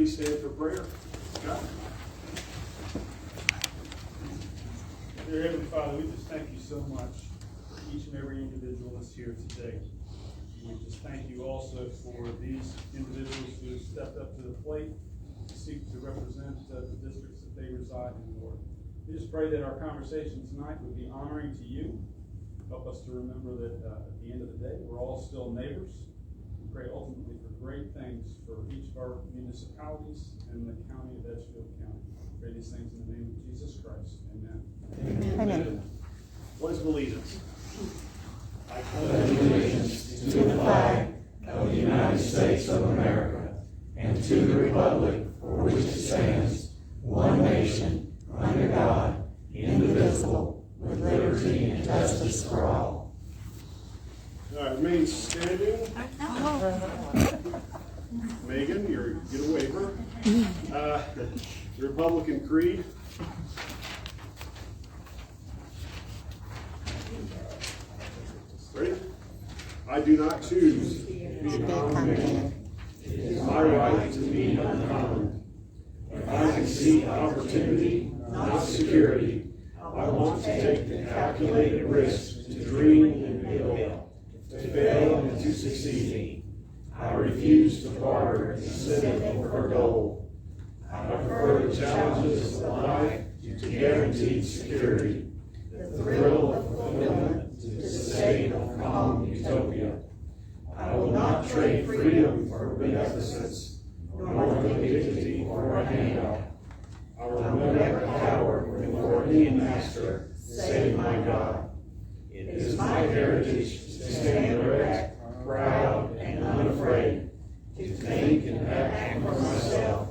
please stand for prayer? Scott? Dear Heavenly Father, we just thank you so much for each and every individual that's here today. We just thank you also for these individuals who have stepped up to the plate to seek to represent the districts that they reside in, Lord. We just pray that our conversation tonight would be honoring to you. Help us to remember that at the end of the day, we're all still neighbors. We pray ultimately for great things for each of our municipalities and the county of Edgefield County. We pray these things in the name of Jesus Christ. Amen. Amen. Amen. Pledge of allegiance. I pledge allegiance to the flag of the United States of America and to the republic for which it stands, one nation, under God, indivisible, with liberty and justice for all. All right, remain standing. Megan, you get a waiver. The Republican Creed. Ready? I do not choose to be a common man. It is my right to be uncommon. If I can seek opportunity, not security, I want to take the calculated risk to dream and build, to fail and to succeed. I refuse to barter incentive for gold. I prefer the challenges of life to guaranteed security, the thrill of fulfillment to the state of calm utopia. I will not trade freedom for beneficence, nor dignity for a handout. I will never cower before any master, save my God. It is my heritage to stand erect, proud, and unafraid, to think and act for myself,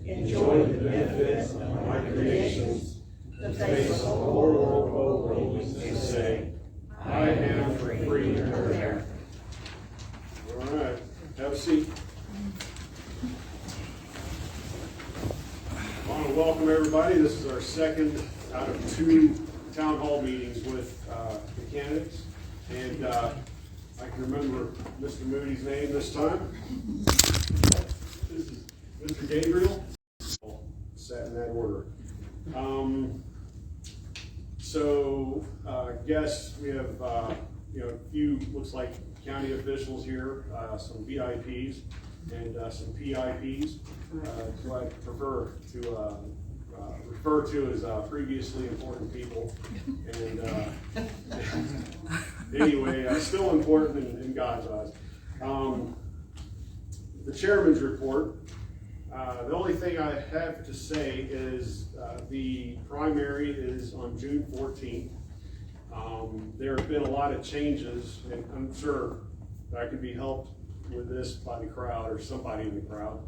enjoy the benefits of my creations, to face the whole world boldly and say, I am free and fair. All right, have a seat. I want to welcome everybody. This is our second out of 2 town hall meetings with the candidates. And I can remember Mr. Moody's name this time. This is Mr. Gabriel. Sat in that order. I guess we have a few, looks like county officials here, some VIPs and some PIPs, who I prefer to refer to as previously important people. And anyway, still important in God's eyes. The chairman's report. The only thing I have to say is the primary is on June 14th. There have been a lot of changes, and I'm sure I could be helped with this by the crowd or somebody in the crowd.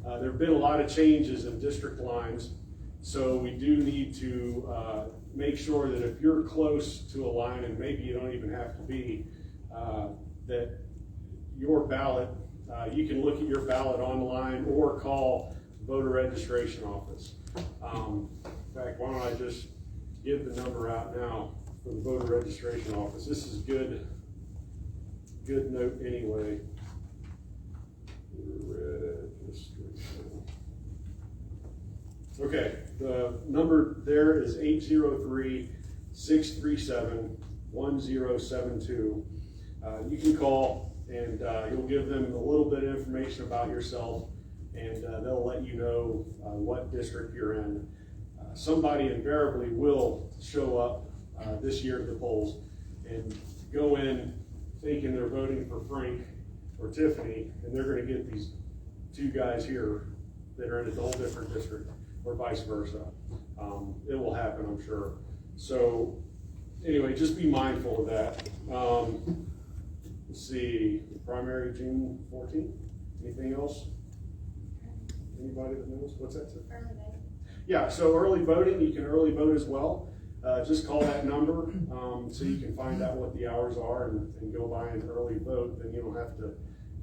There have been a lot of changes in district lines, so we do need to make sure that if you're close to a line, and maybe you don't even have to be, that your ballot, you can look at your ballot online or call the voter registration office. In fact, why don't I just give the number out now for the voter registration office. This is good note anyway. Okay, the number there is 803-637-1072. You can call and you'll give them a little bit of information about yourself, and they'll let you know what district you're in. Somebody invariably will show up this year at the polls and go in thinking they're voting for Frank or Tiffany, and they're going to get these 2 guys here that are in a whole different district, or vice versa. It will happen, I'm sure. So anyway, just be mindful of that. Let's see, primary June 14th. Anything else? Anybody that knows? What's that? Early voting. Yeah, so early voting, you can early vote as well. Just call that number so you can find out what the hours are and go by and early vote. Then you don't have to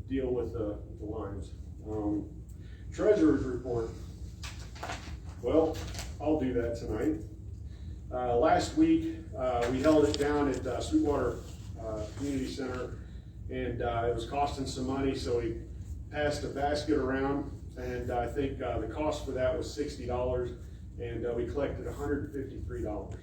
deal with the lines. Treasurer's report. Well, I'll do that tonight. Last week, we held it down at Sweetwater Community Center, and it was costing some money, so we passed a basket around, and I think the cost for that was $60, and we collected $153.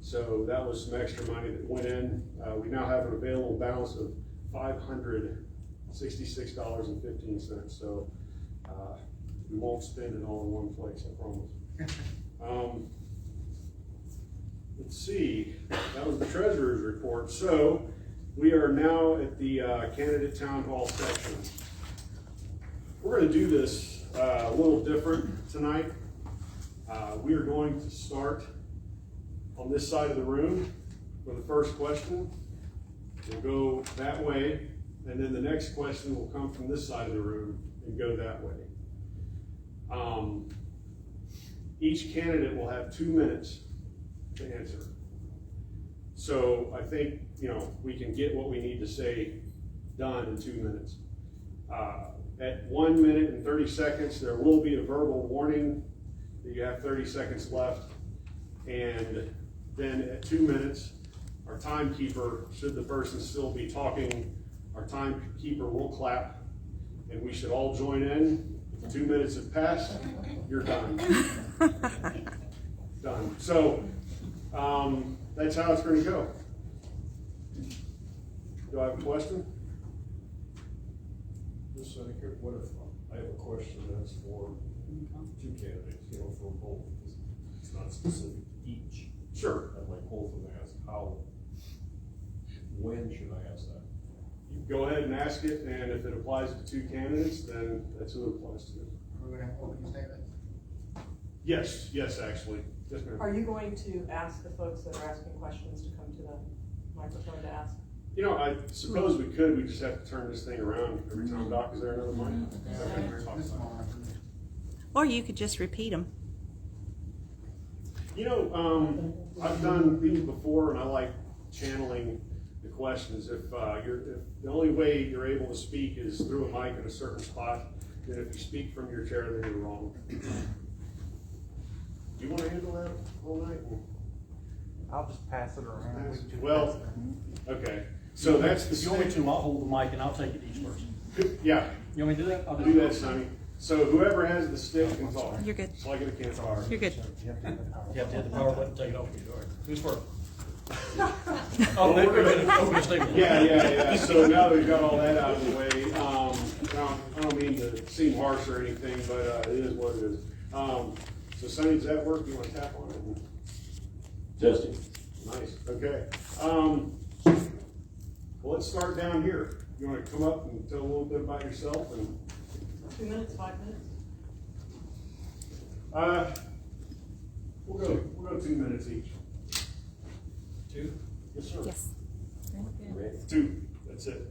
So that was some extra money that went in. We now have an available balance of $566.15. So we won't spend it all in one place, I promise. Let's see, that was the treasurer's report. So we are now at the candidate town hall section. We're going to do this a little different tonight. We are going to start on this side of the room for the first question. We'll go that way, and then the next question will come from this side of the room and go that way. Each candidate will have 2 minutes to answer. So I think, we can get what we need to say done in 2 minutes. At 1 minute and 30 seconds, there will be a verbal warning that you have 30 seconds left. And then at 2 minutes, our timekeeper, should the person still be talking, our timekeeper will clap, and we should all join in. If 2 minutes have passed, you're done. Done. So that's how it's going to go. Do I have a question? Mr. Senator, what if I have a question that's for 2 candidates, for both? It's not specific to each. Sure. I'd like both of them to ask when should I ask that? You go ahead and ask it, and if it applies to 2 candidates, then that's who it applies to. We're going to have opening statements. Yes, actually. Yes, ma'am. Are you going to ask the folks that are asking questions to come to the microphone to ask? I suppose we could. We just have to turn this thing around every time. Doc, is there another mic? This small. Or you could just repeat them. I've done these before, and I like channeling the questions. If the only way you're able to speak is through a mic in a certain spot, then if you speak from your chair, then you're wrong. Do you want to handle that all night? I'll just pass it around. Well, okay. So that's the If you want me to, I'll hold the mic and I'll take it each person. Yeah. You want me to do that? I'll Do that, Sonny. So whoever has the stick can talk. You're good. So I get a can talk. You're good. You have to hit the power button, take it off. All right. Who's first? Oh, Maybe we're going to open the statement. Yeah. So now that we've got all that out of the way, I don't mean to seem harsh or anything, but it is what it is. So Sonny, does that work? You want to tap on it? Testing. Nice. Okay. Well, let's start down here. You want to come up and tell a little bit about yourself? And 2 minutes, 5 minutes? we'll go 2 minutes each. 2? Yes, sir. Yes. 2. That's it.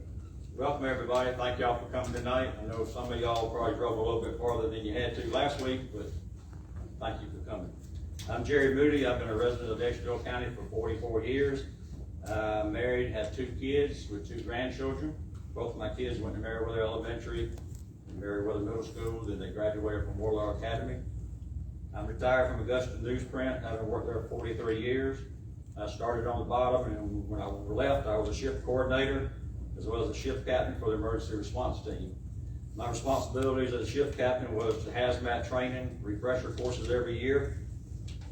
Welcome, everybody. Thank y'all for coming tonight. I know some of y'all probably drove a little bit farther than you had to last week, but thank you for coming. I'm Jerry Moody. I've been a resident of Edgefield County for 44 years. Married, have 2 kids with 2 grandchildren. Both of my kids went to Meriwether Elementary and Meriwether Middle School, then they graduated from Warlaw Academy. I'm retired from Augusta Newsprint, having worked there for 43 years. I started on the bottom, and when I left, I was a shift coordinator as well as a shift captain for the emergency response team. My responsibilities as a shift captain was hazmat training, refresher courses every year.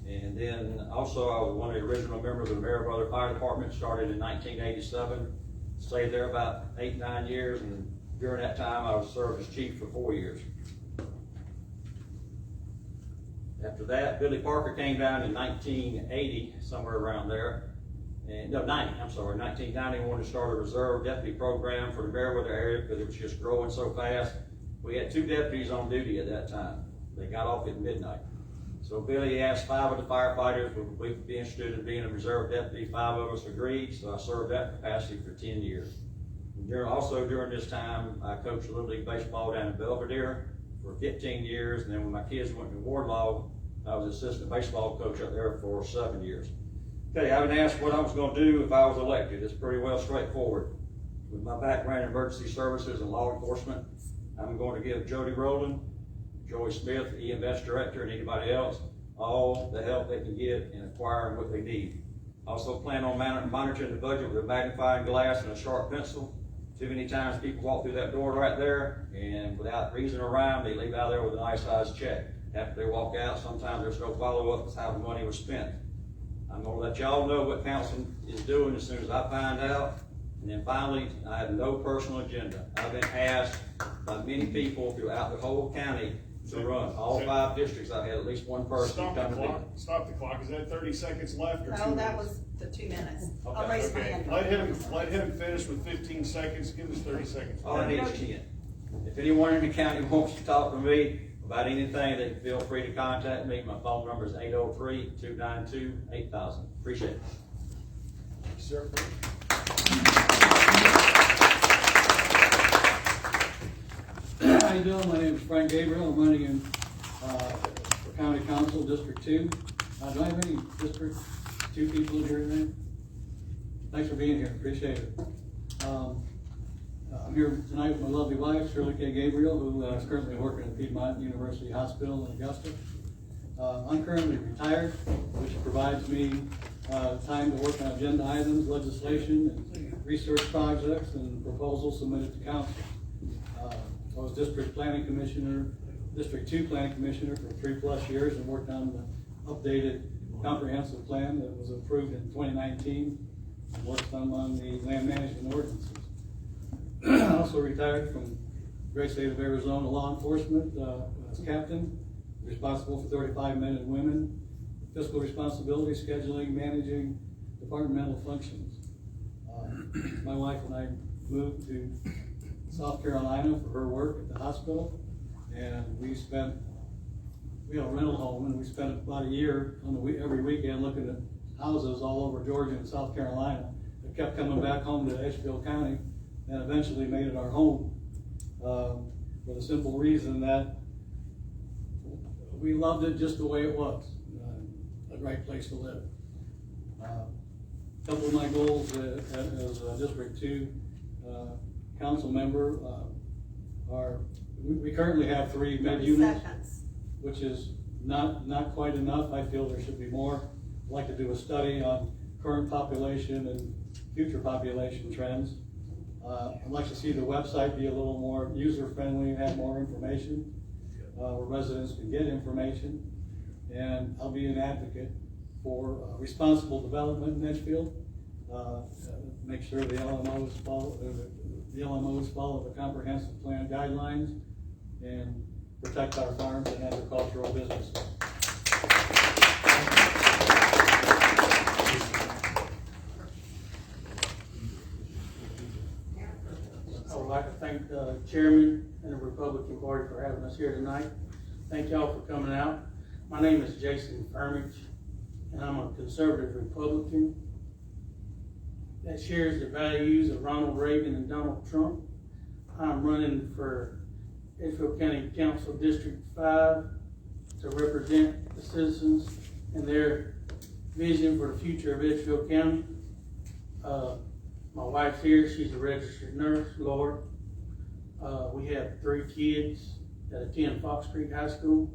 And then also I was one of the original members of the Meriwether Fire Department, started in 1987. Stayed there about 8-9 years, and during that time I was served as chief for 4 years. After that, Billy Parker came down in 1980, somewhere around there. And no, 1990, wanted to start a reserve deputy program for the Meriwether area because it was just growing so fast. We had 2 deputies on duty at that time. They got off at midnight. So Billy asked 5 of the firefighters would we be interested in being a reserve deputy. 5 of us agreed, so I served that capacity for 10 years. Also during this time, I coached Little League Baseball down in Belvedere for 15 years, and then when my kids went to Wardlaw, I was assistant baseball coach up there for 7 years. Okay, I've been asked what I was going to do if I was elected. It's pretty well straightforward. With my background in emergency services and law enforcement, I'm going to give Jody Rowland, Joey Smith, EMS director, and anybody else all the help they can get in acquiring what they need. I also plan on monitoring the budget with a magnifying glass and a sharp pencil Too many times people walk through that door right there, and without reason or rhyme, they leave out there with a nice sized check. After they walk out, sometimes there's no follow-up with how the money was spent. I'm gonna let y'all know what council is doing as soon as I find out. And then finally, I have no personal agenda. I've been asked by many people throughout the whole county to run all 5 districts. I've had at least one person Stop come the to me. clock, stop the clock. Is that 30 seconds left or 2 minutes? No, that was the 2 minutes. I'll Okay, raise my Okay, hand. let him finish with 15 seconds. Give us 30 seconds. All I need is 10. If anyone in the county wants to talk to me about anything, they can feel free to contact me. My phone number is 803-292-8000. Appreciate it. Sir. How you doing? My name is Frank Gabriel. I'm running in for County Council, District 2. Do I have any District 2 people in here today? Thanks for being here. Appreciate it. I'm here tonight with my lovely wife, Shirley K. Gabriel, who is currently working at Piedmont University Hospital in Augusta. I'm currently retired, which provides me time to work on agenda items, legislation, and research projects, and proposals submitted to council. I was District 2 Planning Commissioner for 3+ years and worked on the updated comprehensive plan that was approved in 2019 and worked some on the land management ordinances. I also retired from the great state of Arizona law enforcement as captain, responsible for 35 men and women, fiscal responsibility, scheduling, managing departmental functions. My wife and I moved to South Carolina for her work at the hospital, and we had a rental home, and we spent about a year every weekend looking at houses all over Georgia and South Carolina. We kept coming back home to Edgefield County, and eventually made it our home for the simple reason that we loved it just the way it was, a great place to live. A couple of my goals as a District 2 council member are, we currently have 3 med units, which is not quite enough. I feel there should be more. I'd like to do a study on current population and future population trends. I'd like to see the website be a little more user-friendly and have more information where residents can get information. And I'll be an advocate for responsible development in Edgefield. Make sure the LMOs follow the comprehensive plan guidelines and protect our farms and agricultural businesses. I would like to thank the chairman and the Republican Party for having us here tonight. Thank y'all for coming out. My name is Jason Furmage, and I'm a conservative Republican that shares the values of Ronald Reagan and Donald Trump. I'm running for Edgefield County Council District 5 to represent the citizens and their vision for the future of Edgefield County. My wife's here. She's a registered nurse, Lord. We have 3 kids that attend Fox Creek High School.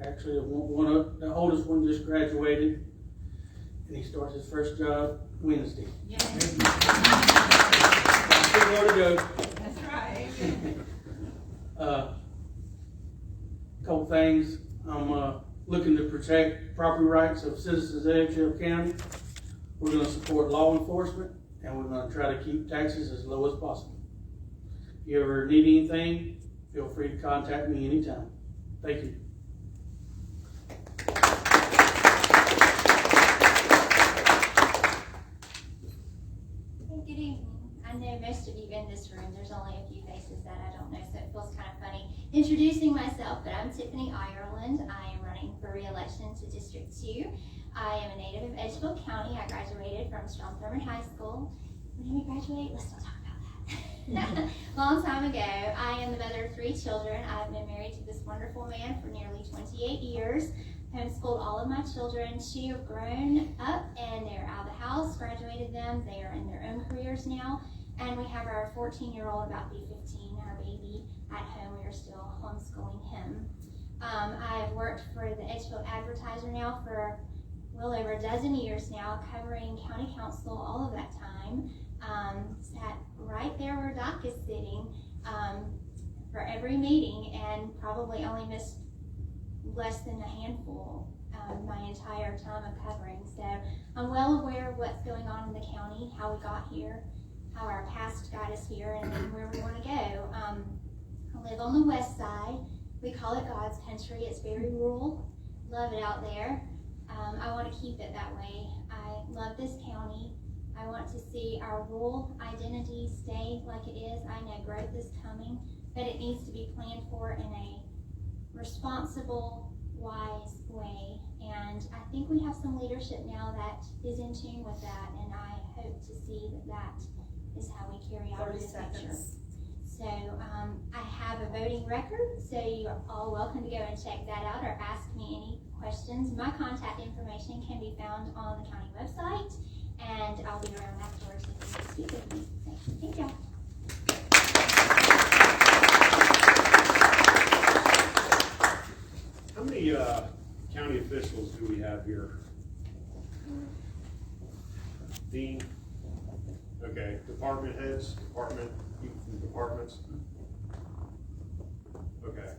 Actually, the oldest one just graduated, and he starts his first job Wednesday. Yeah. Still more to go. That's right. Couple things. I'm looking to protect property rights of citizens of Edgefield County. We're going to support law enforcement, and we're going to try to keep taxes as low as possible. If you ever need anything, feel free to contact me anytime. Thank you. Good evening. I know most of you in this room. There's only a few faces that I don't know, so it feels kind of funny introducing myself, but I'm Tiffany Ireland. I am running for re-election to District 2. I am a native of Edgefield County. I graduated from Furmage High School. When did we graduate? Let's not talk about that. Long time ago. I am the mother of 3 children. I've been married to this wonderful man for nearly 28 years. Homeschooled all of my children. 2 have grown up and they're out of the house, graduated them. They are in their own careers now. And we have our 14-year-old, about to be 15, our baby, at home. We are still homeschooling him. I've worked for the Edgefield Advertiser now for well over a dozen years now, covering county council all of that time. sat right there where Doc is sitting for every meeting, and probably only missed less than a handful my entire time of covering. So I'm well aware of what's going on in the county, how we got here, how our past got us here, and then where we want to go. I live on the west side. We call it God's country. It's very rural. Love it out there. I want to keep it that way. I love this county. I want to see our rural identity stay like it is. I know growth is coming, but it needs to be planned for in a responsible, wise way. And I think we have some leadership now that is in tune with that, and I hope to see that that is how we carry out in the future. So I have a voting record, so you're all welcome to go and check that out or ask me any questions. My contact information can be found on the county website, and I'll be around afterwards if you want to speak with me. So, thank y'all. How many county officials do we have here? Dean? Okay, department heads, people from departments? Okay.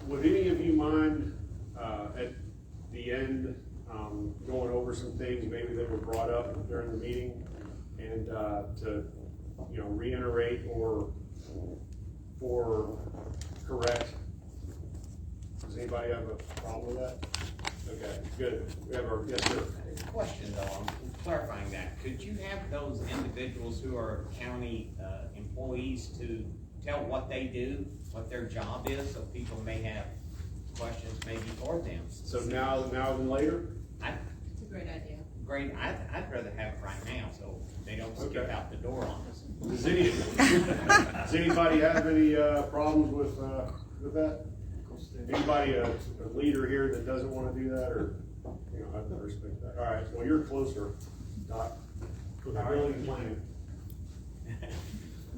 Would any of you mind at the end going over some things maybe that were brought up during the meeting, and to reiterate or correct? Does anybody have a problem with that? Okay, good. We have our, yes, sir. Question though, I'm clarifying that. Could you have those individuals who are county employees to tell what they do, what their job is, so people may have questions maybe for them? So now than later? It's a great idea. Great. I'd rather have it right now so they don't skip out the door on us. Does anybody have any problems with that? Anybody a leader here that doesn't want to do that, or I respect that. All right. Well, you're closer, Doc. Building planning.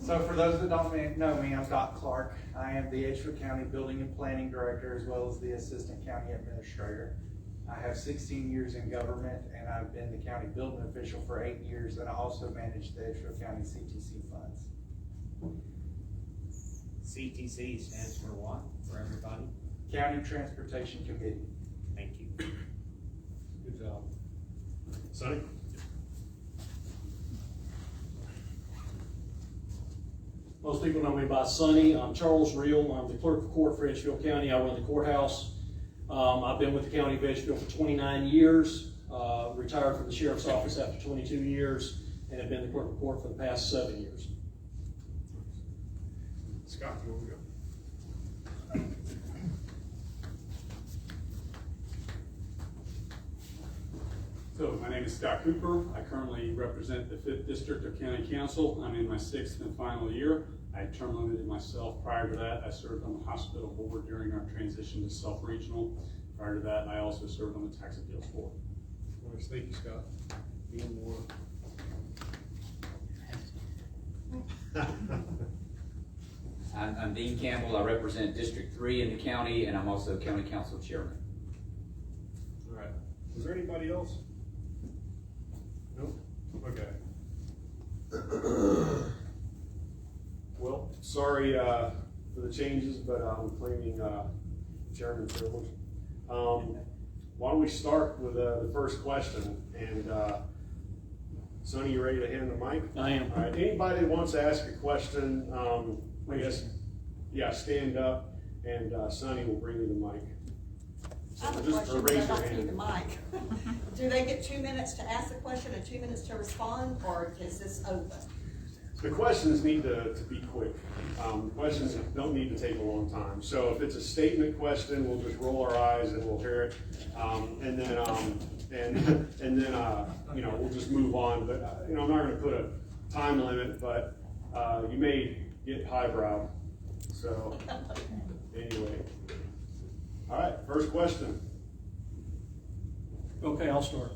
So for those that don't know me, I'm Doc Clark. I am the Edgefield County Building and Planning Director, as well as the Assistant County Administrator. I have 16 years in government, and I've been the county building official for 8 years, and I also manage the Edgefield County CTC funds. CTC stands for what, for everybody? County Transportation Committee. Thank you. Good job. Sonny? Most people know me by Sonny. I'm Charles Reel. I'm the clerk of court for Edgefield County. I run the courthouse. I've been with the county of Edgefield for 29 years, retired from the sheriff's office after 22 years, and have been the clerk of court for the past 7 years. Scott, you want to go? So my name is Scott Cooper. I currently represent the 5th District of County Council. I'm in my 6th and final year. I term limited myself. Prior to that, I served on the hospital board during our transition to self-regional. Prior to that, I also served on the tax appeals board. Nice, thank you, Scott. Being more. I'm Dean Campbell. I represent District 3 in the county, and I'm also County Council Chairman. All right. Was there anybody else? Nope. Okay. Well, sorry for the changes, but I'm claiming chairman privilege. Why don't we start with the first question? And Sonny, you ready to hand the mic? I am. All right. Anybody that wants to ask a question, I guess, yeah, stand up, and Sonny will bring you the mic. I have a Just question, raise but your I need the hand. mic. Do they get 2 minutes to ask the question and 2 minutes to respond, or is this open? The questions need to be quick. Questions don't need to take a long time. So if it's a statement question, we'll just roll our eyes and we'll hear it, and then we'll just move on. But I'm not going to put a time limit, but you may get highbrow. So anyway, all right. First question. Okay, I'll start.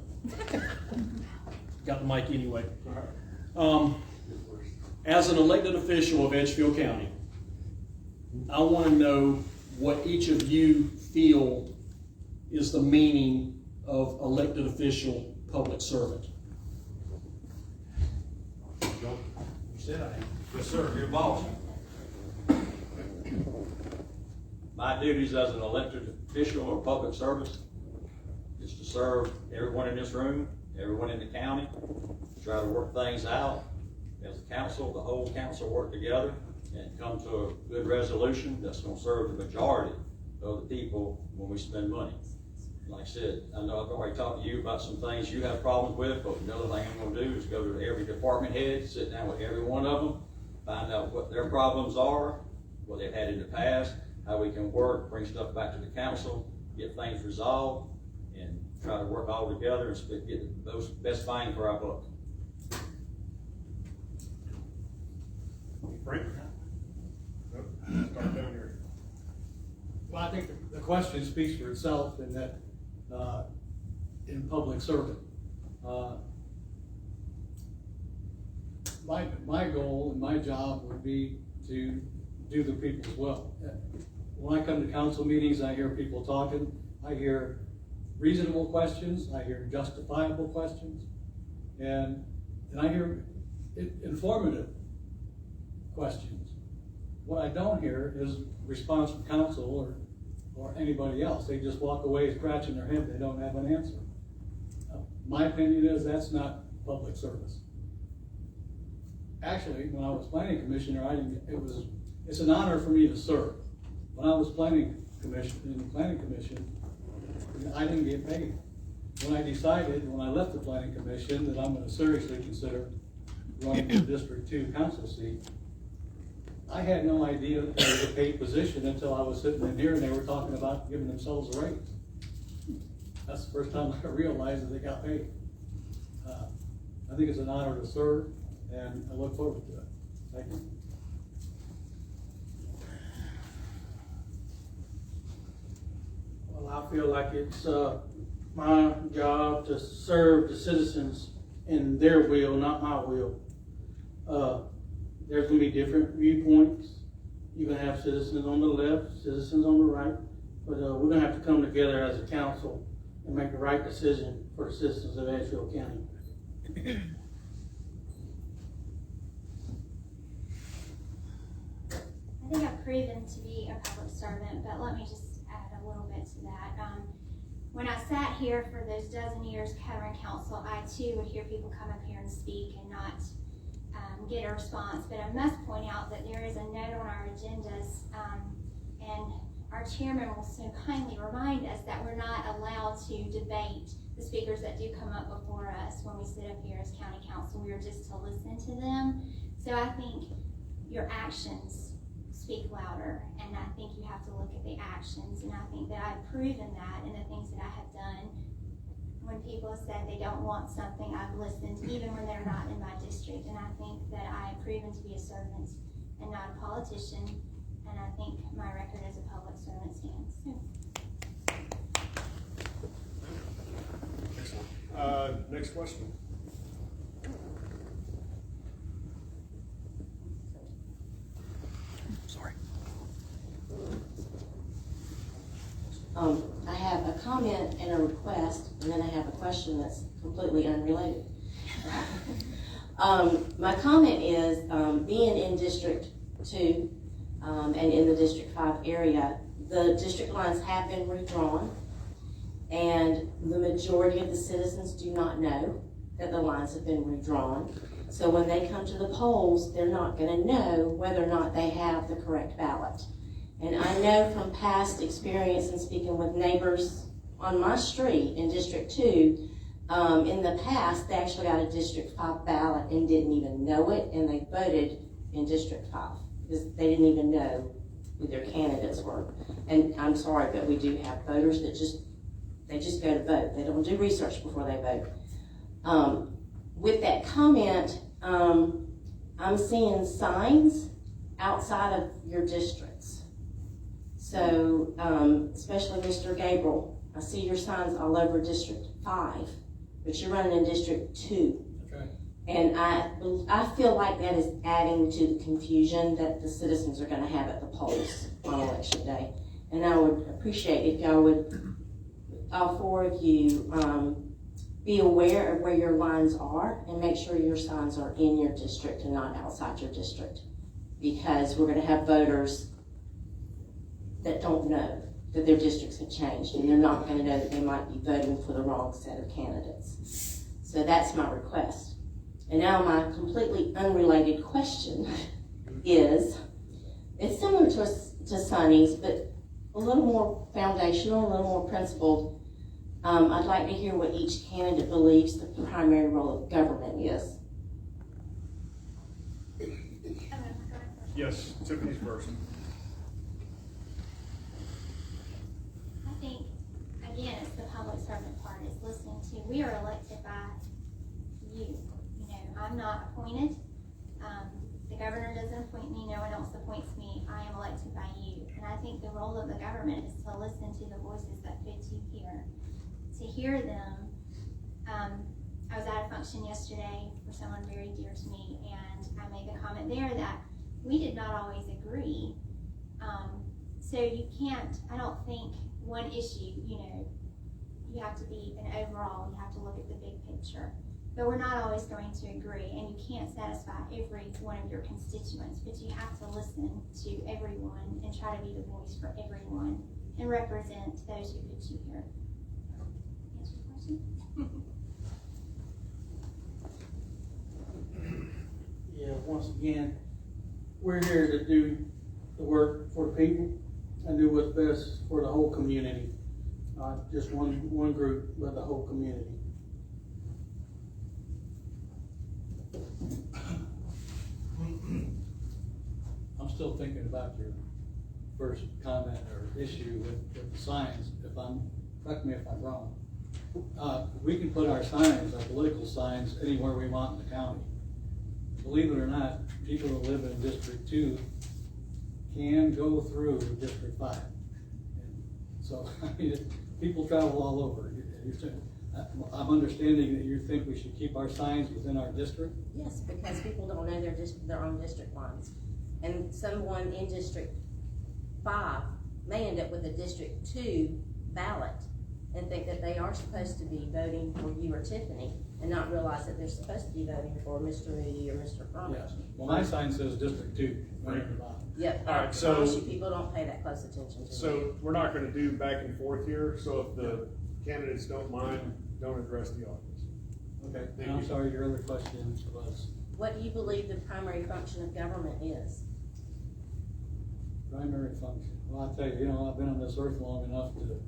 Got the mic anyway. As an elected official of Edgefield County, I want to know what each of you feel is the meaning of elected official, public servant. said I am. Yes, sir, you're boss. My duties as an elected official or public service is to serve everyone in this room, everyone in the county, try to work things out as a council, the whole council work together and come to a good resolution that's gonna serve the majority of the people when we spend money. Like I said, I know I've already talked to you about some things you have problems with, but another thing I'm gonna do is go to every department head, sit down with every one of them, find out what their problems are, what they've had in the past, how we can work, bring stuff back to the council, get things resolved, and try to work all together and get the best bang for our buck. Frank? Nope. Start down here. Well, I think the question speaks for itself in that, in public service. My goal and my job would be to do the people's will. When I come to council meetings, I hear people talking, I hear reasonable questions, I hear justifiable questions, and I hear informative questions. What I don't hear is response from council or anybody else. They just walk away scratching their head, they don't have an answer. My opinion is that's not public service. Actually, when I was planning commissioner, it's an honor for me to serve. When I was in the planning commission, I didn't get paid. When I decided, when I left the planning commission, that I'm going to seriously consider running for District 2 council seat, I had no idea it was a paid position until I was sitting in here and they were talking about giving themselves a raise. That's the first time I realized that they got paid. I think it's an honor to serve, and I look forward to it. Thank you. Well, I feel like it's my job to serve the citizens in their will, not my will. There's going to be different viewpoints. You're going to have citizens on the left, citizens on the right, but we're going to have to come together as a council and make the right decision for the citizens of Edgefield County. I think I've proven to be a public servant, but let me just add a little bit to that. When I sat here for those dozen years covering council, I too would hear people come up here and speak and not get a response. But I must point out that there is a note on our agendas, and our chairman will so kindly remind us that we're not allowed to debate the speakers that do come up before us when we sit up here as county council. We are just to listen to them. So I think your actions speak louder, and I think you have to look at the actions, and I think that I've proven that in the things that I have done. When people have said they don't want something, I've listened, even when they're not in my district, and I think that I have proven to be a servant and not a politician, and I think my record as a public servant stands. Excellent. Next question. Sorry. I have a comment and a request, and then I have a question that's completely unrelated. My comment is, being in District 2 and in the District 5 area, the district lines have been redrawn, and the majority of the citizens do not know that the lines have been redrawn. So when they come to the polls, they're not going to know whether or not they have the correct ballot. And I know from past experience in speaking with neighbors on my street in District 2, in the past, they actually got a District 5 ballot and didn't even know it, and they voted in District 5 because they didn't even know who their candidates were. And I'm sorry, but we do have voters that just go to vote. They don't do research before they vote. With that comment, I'm seeing signs outside of your districts. So, especially Mr. Gabriel, I see your signs all over District 5, but you're running in District 2. Okay. And I feel like that is adding to the confusion that the citizens are going to have at the polls on election day. And I would appreciate if y'all would, all four of you, be aware of where your lines are and make sure your signs are in your district and not outside your district. Because we're gonna have voters that don't know that their districts have changed, and they're not gonna know that they might be voting for the wrong set of candidates. So that's my request. And now my completely unrelated question is, it's similar to Sonny's, but a little more foundational, a little more principled. I'd like to hear what each candidate believes the primary role of government is. Yes, Tiffany's first. I think, again, it's the public servant part, it's listening to, we are elected by you. You know, I'm not appointed. The governor doesn't appoint me, no one else appoints me. I am elected by you. And I think the role of the government is to listen to the voices that fit you here. To hear them. I was at a function yesterday for someone very dear to me, and I made the comment there that we did not always agree. So you can't, I don't think one issue, you know, you have to be an overall, you have to look at the big picture. But we're not always going to agree, and you can't satisfy every one of your constituents, but you have to listen to everyone and try to be the voice for everyone and represent those who put you here. Answer your question? Yeah, once again, we're here to do the work for the people and do what's best for the whole community. Not just one group, but the whole community. I'm still thinking about your first comment or issue with the signs. Correct me if I'm wrong. We can put our signs, our political signs, anywhere we want in the county. Believe it or not, people who live in District 2 can go through District 5. And so, I mean, people travel all over. I'm understanding that you think we should keep our signs within our district? Yes, because people don't know their own district lines. And someone in District 5 may end up with a District 2 ballot and think that they are supposed to be voting for you or Tiffany and not realize that they're supposed to be voting for Mr. Moody or Mr. Furmage. Yes. Well, my sign says District 2. Right. Yep. All right, so people don't pay that close attention to. So we're not going to do back and forth here. So if the candidates don't mind, don't address the audience. Okay. And I'm sorry, your other question was? What do you believe the primary function of government is? Primary function. Well, I'll tell you, I've been on this earth long enough to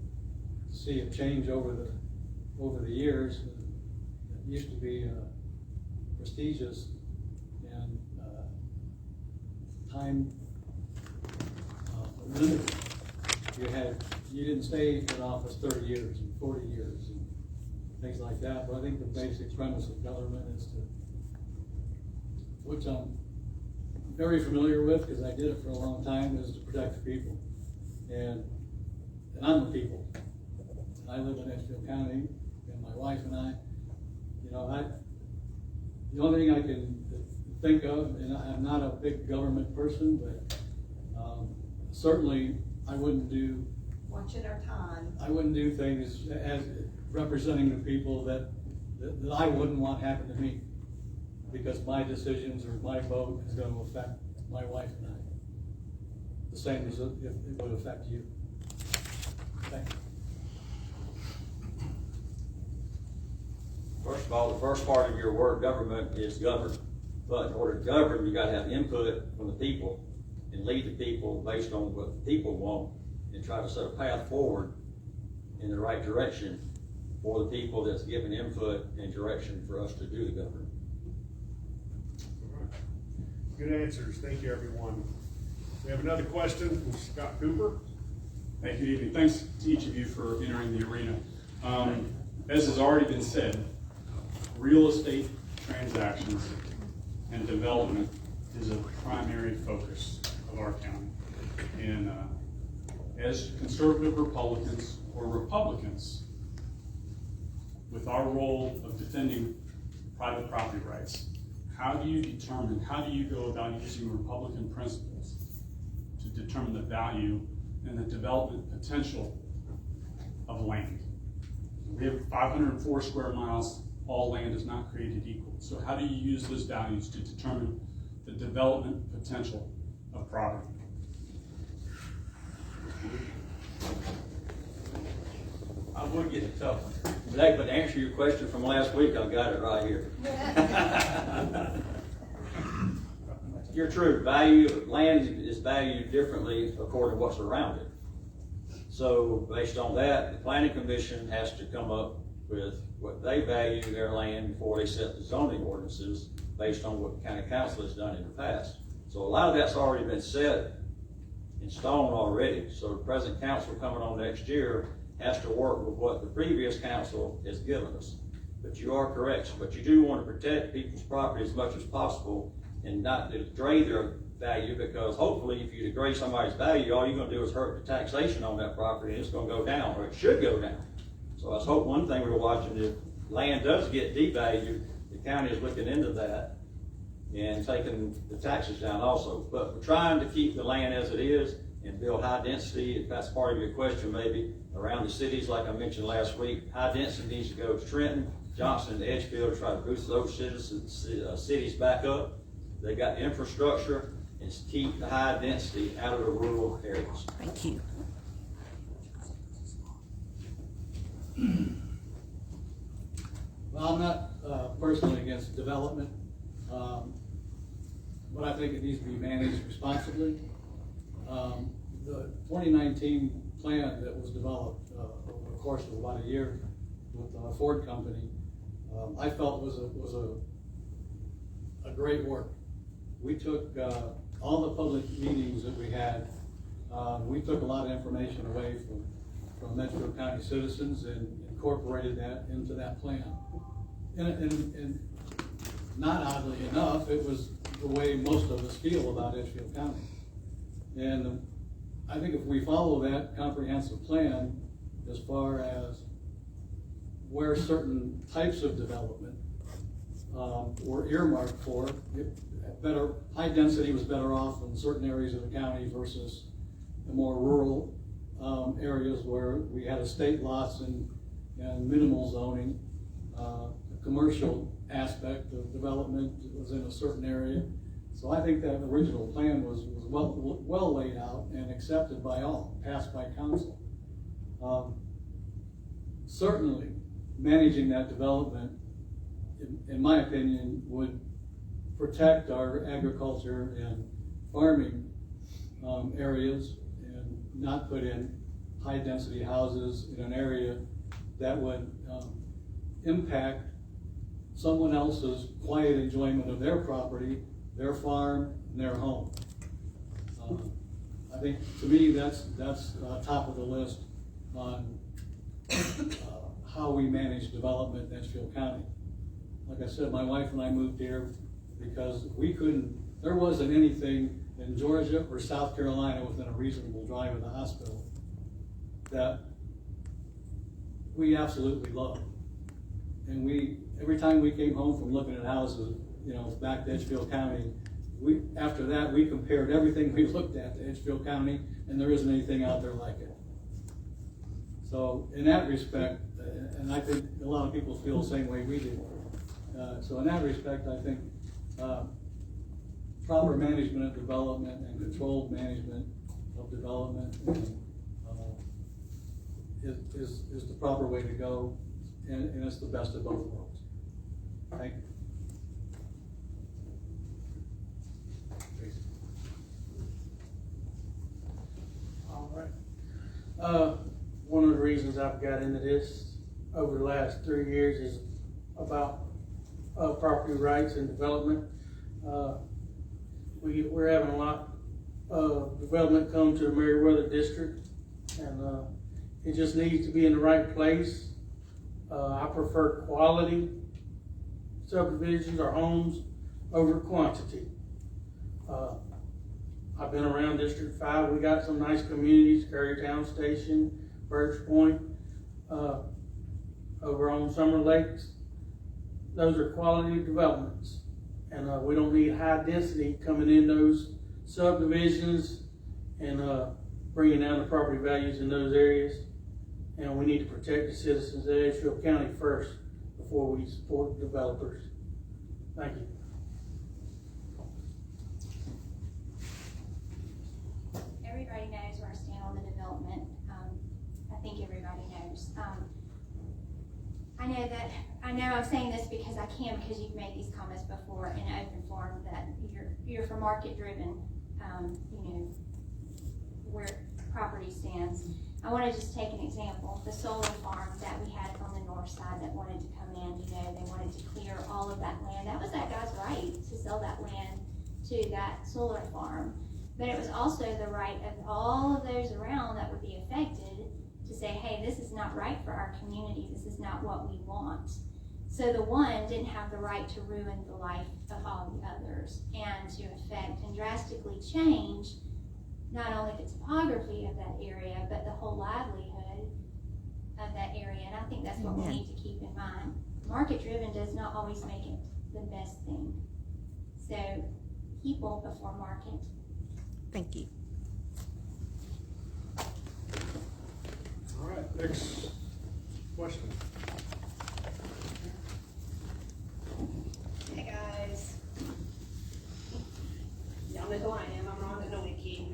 see it change over the years. It used to be prestigious and time limited. You didn't stay in office 30 years and 40 years and things like that. But I think the basic premise of government is which I'm very familiar with because I did it for a long time, is to protect the people. And I'm the people. And I live in Edgefield County, and my wife and I, the only thing I can think of, and I'm not a big government person, but certainly I wouldn't do. Watching our time. I wouldn't do things as representing the people that I wouldn't want happen to me, because my decisions or my vote is going to affect my wife and I, the same as if it would affect you. Thank you. First of all, the first part of your word government is govern. But in order to govern, you got to have input from the people and lead the people based on what the people want and try to set a path forward in the right direction for the people that's giving input and direction for us to do the government. Good answers. Thank you, everyone. We have another question from Scott Cooper. Thank you, Edie. Thanks to each of you for entering the arena. As has already been said, real estate transactions and development is a primary focus of our county. And as conservative Republicans or Republicans, with our role of defending private property rights, how do you go about using Republican principles to determine the value and the development potential of land? We have 504 square miles. All land is not created equal. So how do you use those values to determine the development potential of property? I would get it tough. But to answer your question from last week, I've got it right here. You're true. Land is valued differently according to what's around it. So based on that, the planning commission has to come up with what they value their land before they set the zoning ordinances based on what the county council has done in the past. So a lot of that's already been set in stone already. So the present council coming on next year has to work with what the previous council has given us. But you are correct. But you do want to protect people's property as much as possible and not degrade their value, because hopefully if you degrade somebody's value, all you're going to do is hurt the taxation on that property, and it's going to go down, or it should go down. So I hope one thing we're watching, if land does get devalued, the county is looking into that and taking the taxes down also. But we're trying to keep the land as it is and build high density, if that's part of your question maybe, around the cities like I mentioned last week. High density needs to go to Trenton, Johnson, and Edgefield to try to boost those cities back up. They got the infrastructure, and keep the high density out of the rural areas. Thank you. Well, I'm not personally against development, but I think it needs to be managed responsibly. The 2019 plan that was developed over the course of about a year with the Ford company, I felt was a great work. We took all the public meetings that we had. We took a lot of information away from Edgefield County citizens and incorporated that into that plan. And not oddly enough, it was the way most of us feel about Edgefield County. And I think if we follow that comprehensive plan as far as where certain types of development were earmarked for, high density was better off in certain areas of the county versus the more rural areas where we had estate lots and minimal zoning. The commercial aspect of development was in a certain area. So I think that original plan was well laid out and accepted by all, passed by council. Certainly, managing that development, in my opinion, would protect our agriculture and farming areas and not put in high density houses in an area that would impact someone else's quiet enjoyment of their property, their farm, and their home. I think, to me, that's top of the list on how we manage development in Edgefield County. Like I said, my wife and I moved here because there wasn't anything in Georgia or South Carolina within a reasonable drive of the hospital that we absolutely loved. And every time we came home from looking at houses, back to Edgefield County, after that, we compared everything we looked at to Edgefield County, and there isn't anything out there like it. So in that respect, and I think a lot of people feel the same way we do. So in that respect, I think proper management of development and controlled management of development is the proper way to go, and it's the best of both worlds. Thank you. All right. One of the reasons I've got into this over the last 3 years is about property rights and development. We're having a lot of development come to the Meriwether District, and it just needs to be in the right place. I prefer quality subdivisions or homes over quantity. I've been around District 5. We got some nice communities, Currytown Station, Birch Point, over on Summer Lakes. Those are quality developments. And we don't need high density coming in those subdivisions and bringing down the property values in those areas. and we need to protect the citizens of Edgefield County first before we support developers. Thank you. Everybody knows where I stand on the development. I think everybody knows. I know I'm saying this because I can, because you've made these comments before in open forum that you're for market driven, where property stands. I want to just take an example. The solar farm that we had on the north side that wanted to come in, they wanted to clear all of that land. That was that guy's right to sell that land to that solar farm. But it was also the right of all of those around that would be affected to say, hey, this is not right for our community. This is not what we want. So the one didn't have the right to ruin the life of all the others and to affect and drastically change not only the topography of that area, but the whole livelihood of that area. And I think that's what we need to keep in mind. Market driven does not always make it the best thing. So people before market. Thank you. All right, next question. Hey guys. Y'all know who I am. I'm Rhonda Nowicki.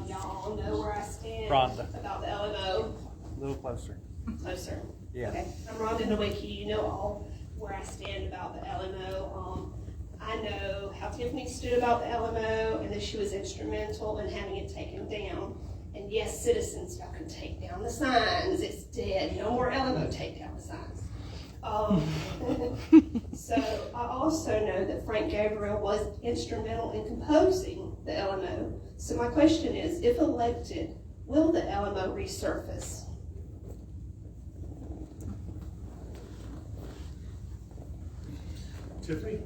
Y'all know where I stand about the LMO. A little closer. Closer? Yeah. Okay. I'm Rhonda Nowicki. You know all where I stand about the LMO. I know how Tiffany stood about the LMO and that she was instrumental in having it taken down. And yes, citizens, y'all can take down the signs. It's dead. No more LMO, take down the signs. So I also know that Frank Gabriel was instrumental in composing the LMO. So my question is, if elected, will the LMO resurface? Tiffany?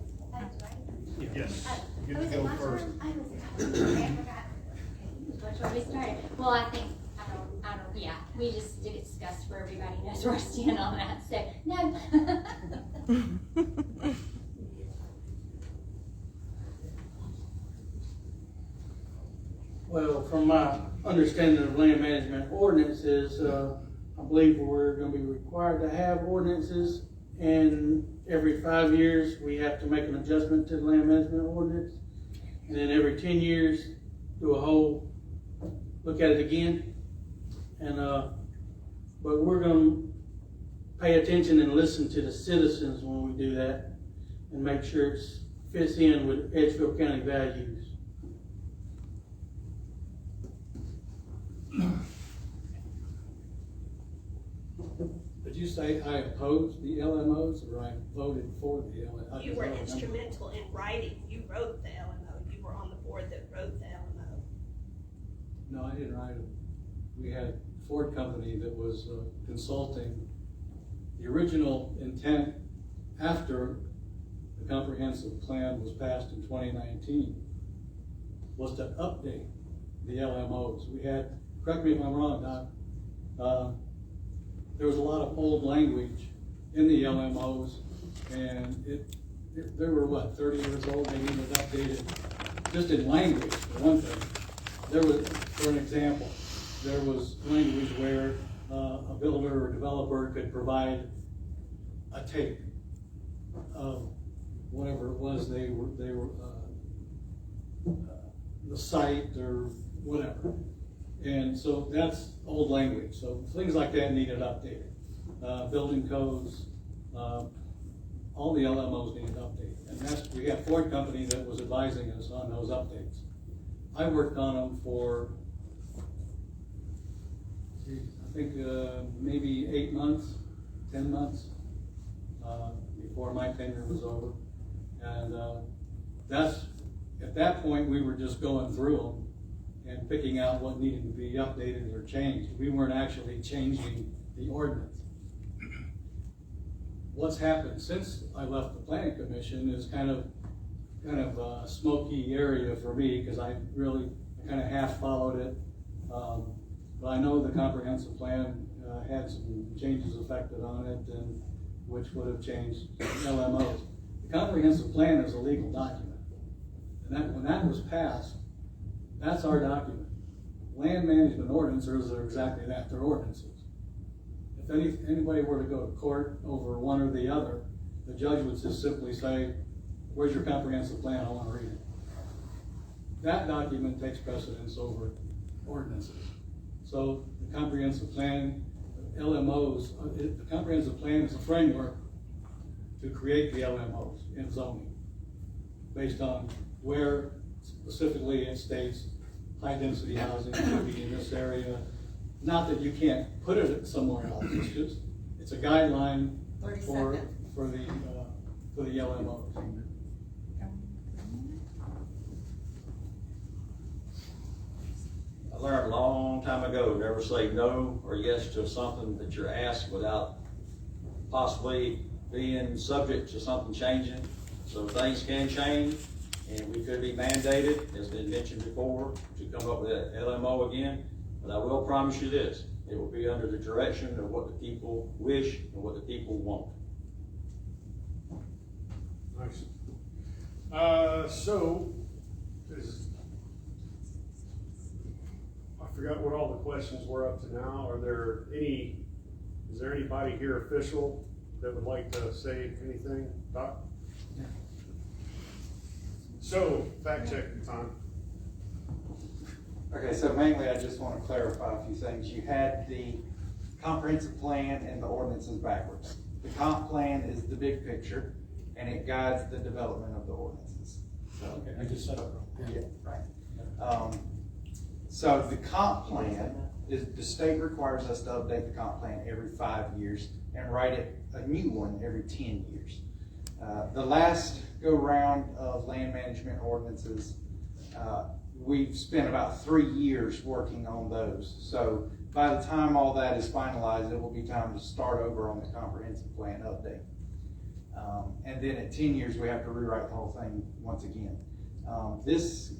Yes, you get to go first. Well, I think, yeah, we just did it discussed where everybody knows where I stand on that, so, no. Well, from my understanding of land management ordinances, I believe we're gonna be required to have ordinances, and every 5 years, we have to make an adjustment to the land management ordinance. And then every 10 years, do a whole, look at it again. And, but we're gonna pay attention and listen to the citizens when we do that and make sure it fits in with Edgefield County values. Did you say I opposed the LMOs or I voted for the LMOs? You were instrumental in writing. You wrote the LMO. You were on the board that wrote the LMO. No, I didn't write it. We had a Ford company that was consulting. The original intent after the comprehensive plan was passed in 2019 was to update the LMOs. We had, correct me if I'm wrong, Doc, there was a lot of old language in the LMOs, and they were what, 30 years old, they needed updated, just in language, for one thing. There was, for an example, there was language where a builder or developer could provide a tape of whatever it was they were the site or whatever. And so that's old language. So things like that needed updated. Building codes, all the LMOs needed updated. And we had Ford Company that was advising us on those updates. I worked on them for, I think maybe 8 months, 10 months before my tenure was over. And at that point we were just going through them and picking out what needed to be updated or changed. We weren't actually changing the ordinance. What's happened since I left the Planning Commission is kind of a smoky area for me because I kind of half followed it. But I know the comprehensive plan had some changes affected on it, and which would have changed LMOs. The comprehensive plan is a legal document, and when that was passed, that's our document. Land management ordinances are exactly that, they're ordinances. if anybody were to go to court over one or the other, the judge would just simply say, where's your comprehensive plan? I want to read it. That document takes precedence over ordinances. So the comprehensive plan, LMOs, the comprehensive plan is a framework to create the LMOs in zoning based on where specifically it states high density housing should be in this area. Not that you can't put it somewhere else, it's just, it's a guideline for the LMOs. I learned a long time ago, never say no or yes to something that you're asked without possibly being subject to something changing. So things can change, and we could be mandated, as been mentioned before, to come up with an LMO again. But I will promise you this, it will be under the direction of what the people wish and what the people want. Nice. I forgot what all the questions were up to now. Is there anybody here official that would like to say anything? Doc? Yeah. So, fact checking time. Okay, so mainly I just want to clarify a few things. You had the comprehensive plan and the ordinances backwards. The comp plan is the big picture, and it guides the development of the ordinances. So, Okay, I just set up wrong. yeah, right. So the comp plan is, the state requires us to update the comp plan every 5 years and write it a new one every 10 years. The last go round of land management ordinances, we've spent about 3 years working on those. So by the time all that is finalized, it will be time to start over on the comprehensive plan update. And then at 10 years, we have to rewrite the whole thing once again. This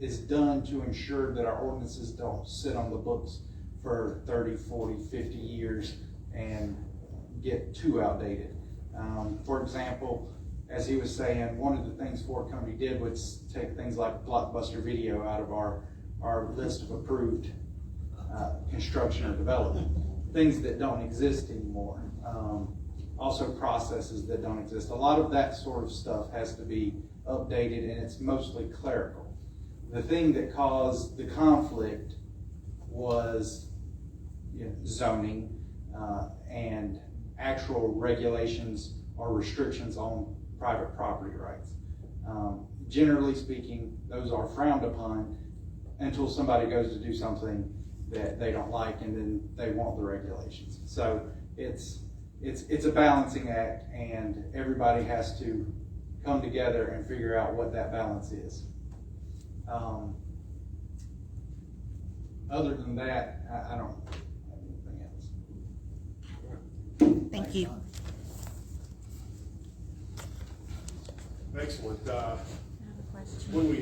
is done to ensure that our ordinances don't sit on the books for 30, 40, 50 years and get too outdated. For example, as he was saying, one of the things Ford Company did was take things like Blockbuster Video out of our list of approved construction or development, things that don't exist anymore. Also processes that don't exist. A lot of that sort of stuff has to be updated, and it's mostly clerical. The thing that caused the conflict was zoning and actual regulations or restrictions on private property rights. Generally speaking, those are frowned upon until somebody goes to do something that they don't like, and then they want the regulations. So it's a balancing act, and everybody has to come together and figure out what that balance is. Other than that, I don't have anything else. Thank you. Excellent. When we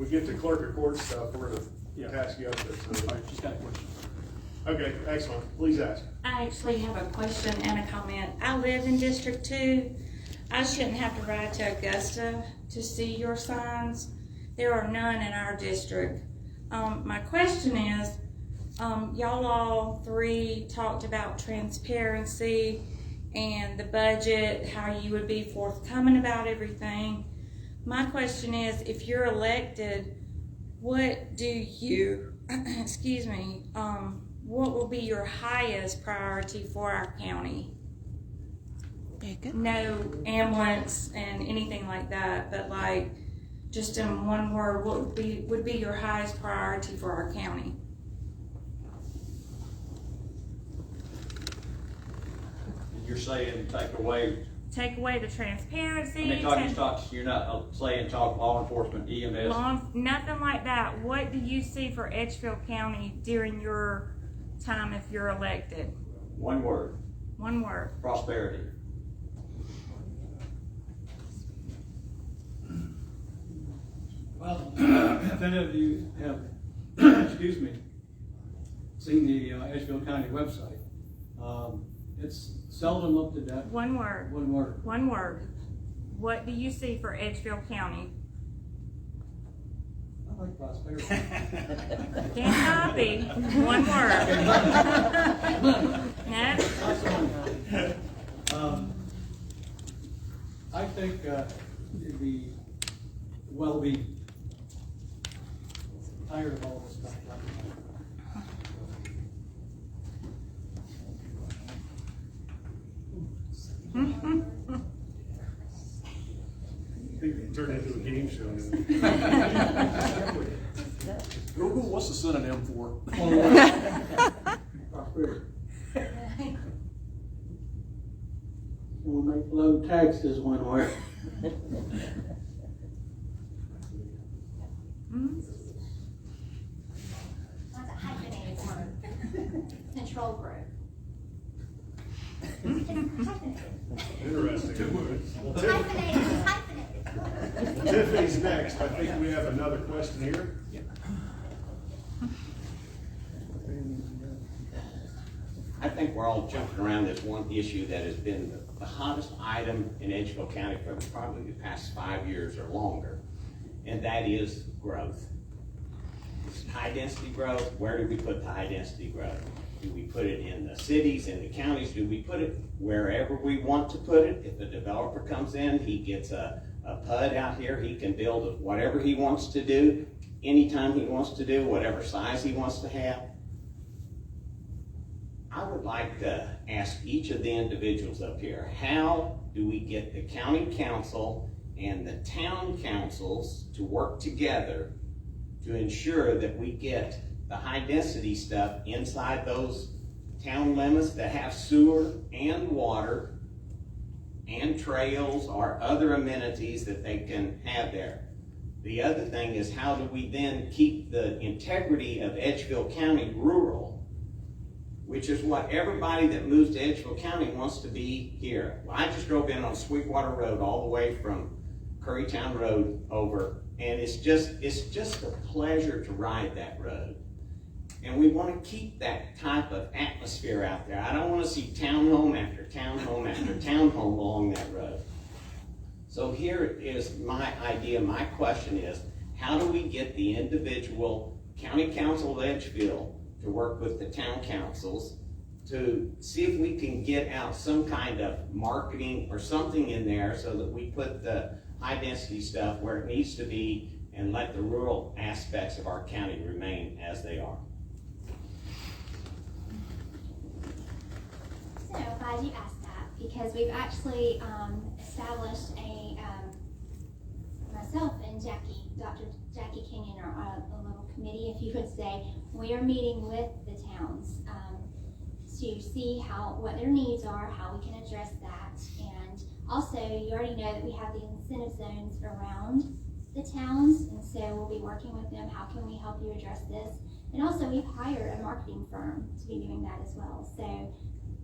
get to clerk of court stuff, we're gonna task you up there. So. She's got a question. Okay, excellent. Please ask. I actually have a question and a comment. I live in District 2. I shouldn't have to ride to Augusta to see your signs. There are none in our district. My question is, y'all all three talked about transparency and the budget, how you would be forthcoming about everything. My question is, if you're elected, what do you, excuse me, what will be your highest priority for our county? No ambulance and anything like that, but like, just in one word, what would be your highest priority for our county? You're saying take away Take away the transparency. you're not saying talk law enforcement, EMS. Nothing like that. What do you see for Edgefield County during your time if you're elected? One word. One word. Prosperity. Well, if any of you have, excuse me, seen the Edgefield County website, it's seldom up to date. One word. One word. One word. What do you see for Edgefield County? I like prosperity. Can't copy. One word. Next. I think the well-being. Tired of all this stuff. I think it turned into a game show Google, what's the synonym for? Prosperity. We'll make low taxes one word. That's a hyphenated word. Control group. Interesting. Two words. Hyphenated, hyphenated. Tiffany's next. I think we have another question here. I think we're all jumping around this one issue that has been the hottest item in Edgefield County for probably the past 5 years or longer, and that is growth. It's high-density growth. Where do we put the high-density growth? Do we put it in the cities, in the counties? Do we put it wherever we want to put it? If a developer comes in, he gets a PUD out here, he can build whatever he wants to do, anytime he wants to do, whatever size he wants to have. I would like to ask each of the individuals up here, how do we get the county council and the town councils to work together to ensure that we get the high density stuff inside those town limits that have sewer and water and trails or other amenities that they can have there? The other thing is, how do we then keep the integrity of Edgefield County rural, which is what everybody that moves to Edgefield County wants to be here. Well, I just drove in on Sweetwater Road all the way from Currytown Road over, and it's just a pleasure to ride that road. And we want to keep that type of atmosphere out there. I don't want to see townhome after townhome after townhome along that road. So here is my idea, my question is, how do we get the individual county council of Edgefield to work with the town councils to see if we can get out some kind of marketing or something in there so that we put the high density stuff where it needs to be and let the rural aspects of our county remain as they are. So glad you asked that, because we've actually established myself and Dr. Jackie Kenyon are a little committee, if you would say. We are meeting with the towns to see what their needs are, how we can address that, and also you already know that we have the incentive zones around the towns, and so we'll be working with them. How can we help you address this? And also we've hired a marketing firm to be doing that as well. So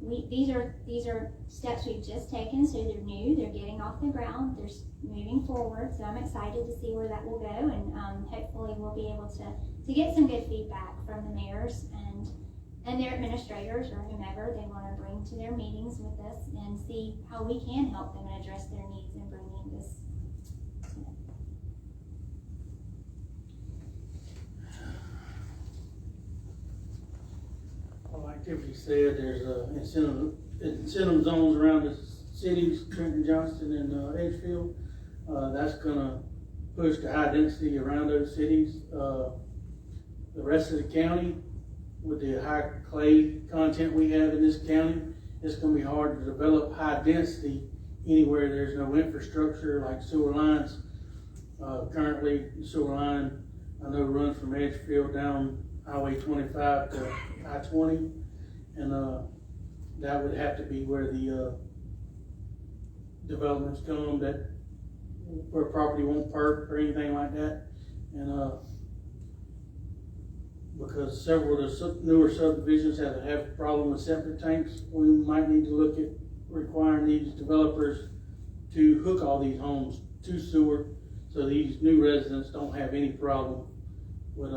these are steps we've just taken, so they're new, they're getting off the ground, they're moving forward, so I'm excited to see where that will go, and hopefully we'll be able to get some good feedback from the mayors and their administrators or whomever they want to bring to their meetings with us, and see how we can help them and address their needs and bringing this to them. Like Tiffany said, there's incentive zones around the cities, Trenton, Johnston, and Edgefield. That's gonna push the high density around those cities. The rest of the county, with the high clay content we have in this county, it's gonna be hard to develop high density anywhere there's no infrastructure like sewer lines. Currently, the sewer line, I know, runs from Edgefield down Highway 25 to I-20, and that would have to be where the developments come, where property won't perk or anything like that. And because several of the newer subdivisions have a problem with septic tanks, we might need to look at requiring these developers to hook all these homes to sewer, so these new residents don't have any problem with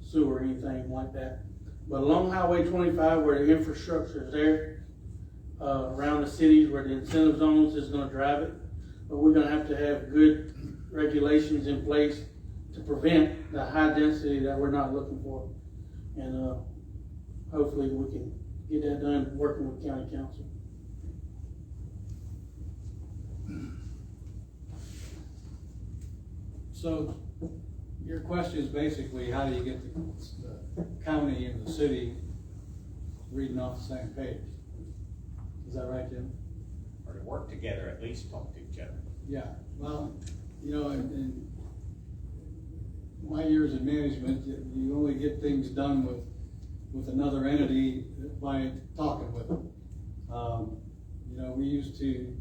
sewer or anything like that. But along Highway 25, where the infrastructure is there, around the cities where the incentive zones is going to drive it, but we're going to have good regulations in place to to prevent the high density that we're not looking for. And hopefully we can get that done working with county council. So your question is basically, how do you get the county and the city reading off the same page? Is that right, Jim? Or to work together, at least talk to each other. Yeah, well, you know, in my years in management, you only get things done with another entity by talking with them. You know, we used to,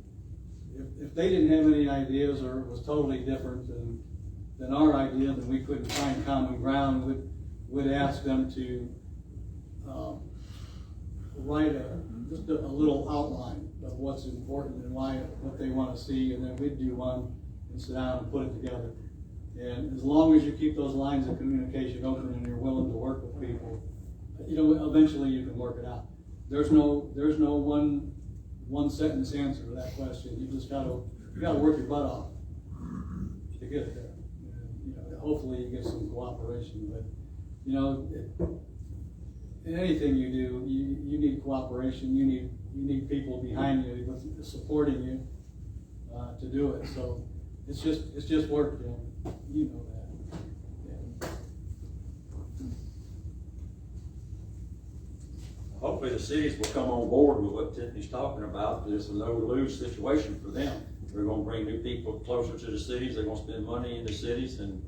if they didn't have any ideas or it was totally different than our idea, then we couldn't find common ground, we'd ask them to write just a little outline of what's important and what they want to see, and then we'd do one and sit down and put it together. And as long as you keep those lines of communication open and you're willing to work with people, you know, eventually you can work it out. There's no one sentence answer to that question. You just gotta work your butt off to get it there. And, you know, hopefully you get some cooperation, but you know, in anything you do, you need cooperation. You need people behind you supporting you to do it. So it's just work, Jim. You know that. Yeah. Hopefully the cities will come on board with what Tiffany's talking about. There's a no-lose situation for them. We're going to bring new people closer to the cities. They're going to spend money in the cities, and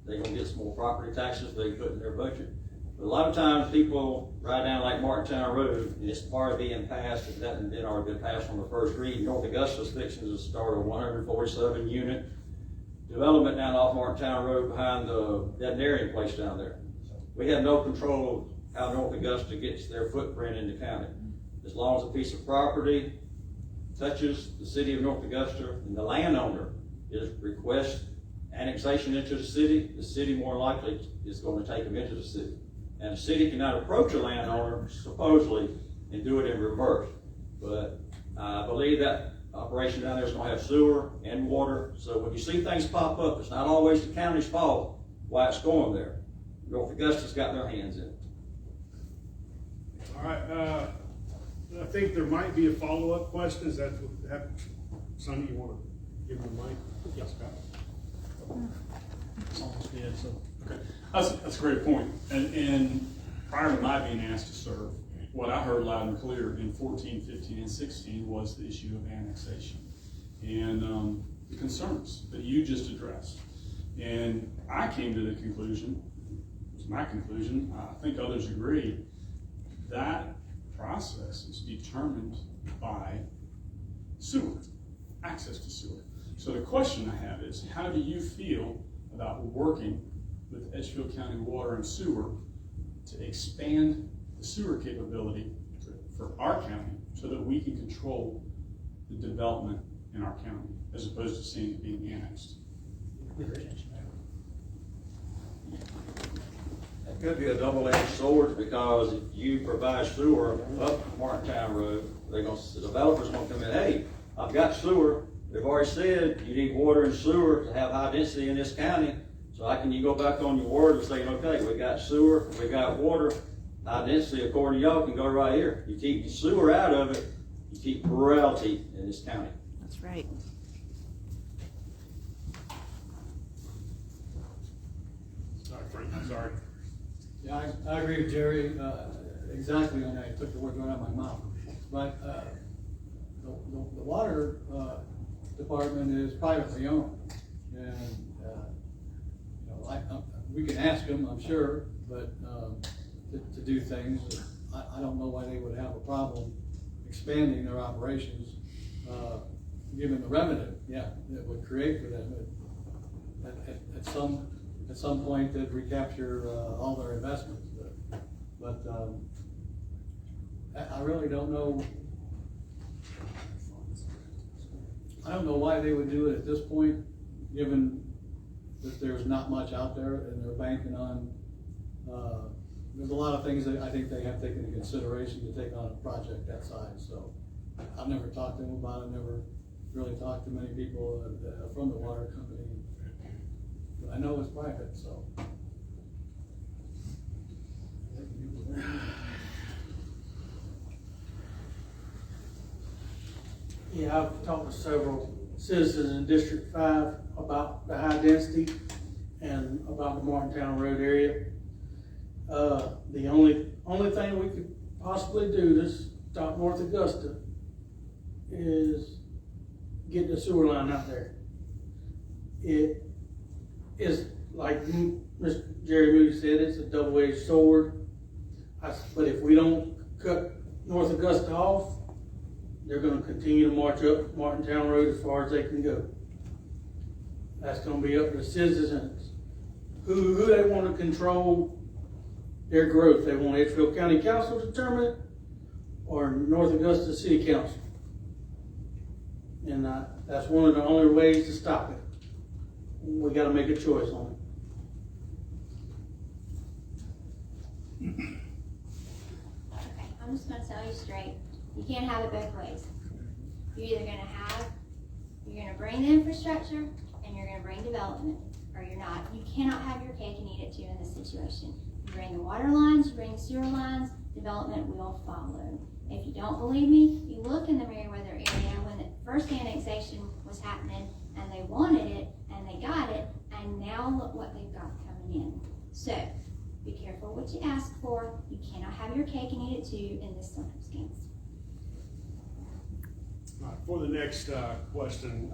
they're going to get some more property taxes they put in their budget. But a lot of times people ride down like Martintown Road, and it's part of being passed. If that hadn't been already been passed on the first read, North Augusta's fixing to start a 147 unit development down off Martintown Road behind the veterinarian place down there. We have no control of how North Augusta gets their footprint in the county. As long as a piece of property touches the city of North Augusta and the landowner requests annexation into the city more likely is going to take them into the city. And the city cannot approach a landowner, supposedly, and do it in reverse. But I believe that operation down there is going to have sewer and water. So when you see things pop up, it's not always the county's fault why it's going there. North Augusta's got their hands in it. All right, I think there might be a follow-up question. Is that Sonny, you want to give him the mic? Yes, Scott. It's almost dead, so, okay. That's a great point. And prior to my being asked to serve, what I heard loud and clear in 14, 15, and 16 was the issue of annexation and the concerns that you just addressed. And I came to the conclusion, it was my conclusion, I think others agree, that process is determined by sewer, access to sewer. So the question I have is, how do you feel about working with Edgefield County Water and Sewer to expand the sewer capability for our county so that we can control the development in our county as opposed to seeing it being annexed? It could be a double-edged sword, because if you provide sewer up Martintown Road, the developer's going to come in, hey, I've got sewer. They've already said you need water and sewer to have high density in this county. So you go back on your word and say, okay, we got sewer, we got water, high density according to y'all can go right here. You keep the sewer out of it, you keep plurality in this county. That's right. Sorry, Frank, I'm sorry. Yeah, I agree with Jerry exactly on that. He took the words right out of my mouth. But the water department is privately owned, and we can ask them, I'm sure, but to do things. I don't know why they would have a problem expanding their operations, given the revenue, that would create for them. At some point, they'd recapture all their investments. But I really don't know. I don't know why they would do it at this point, given that there's not much out there and they're banking on, there's a lot of things that I think they have taken into consideration to take on a project that size. So I've never talked to them about it, never really talked to many people from the water company. but I know it's private, so. Yeah, I've talked to several citizens in District 5 about the high density and about the Martintown Road area. The only thing we could possibly do to stop North Augusta is get the sewer line out there. It is, like Mr. Jerry Moody said, it's a double-edged sword. But if we don't cut North Augusta off, they're gonna continue to march up Martintown Road as far as they can go. That's gonna be up to the citizens, who they wanna control their growth. They want Edgefield County Council to determine it, or North Augusta City Council. And that's one of the only ways to stop it. We gotta make a choice on it. Okay, I'm just gonna tell you straight. You can't have it both ways. You're either you're gonna bring the infrastructure and you're gonna bring development, or you're not. You cannot have your cake and eat it too in this situation. You bring the water lines, you bring the sewer lines, development will follow. If you don't believe me, you look in the Meriwether area when the first annexation was happening and they wanted it and they got it, and now look what they've got coming in. So, be careful what you ask for. You cannot have your cake and eat it too in this circumstance. All right, for the next question,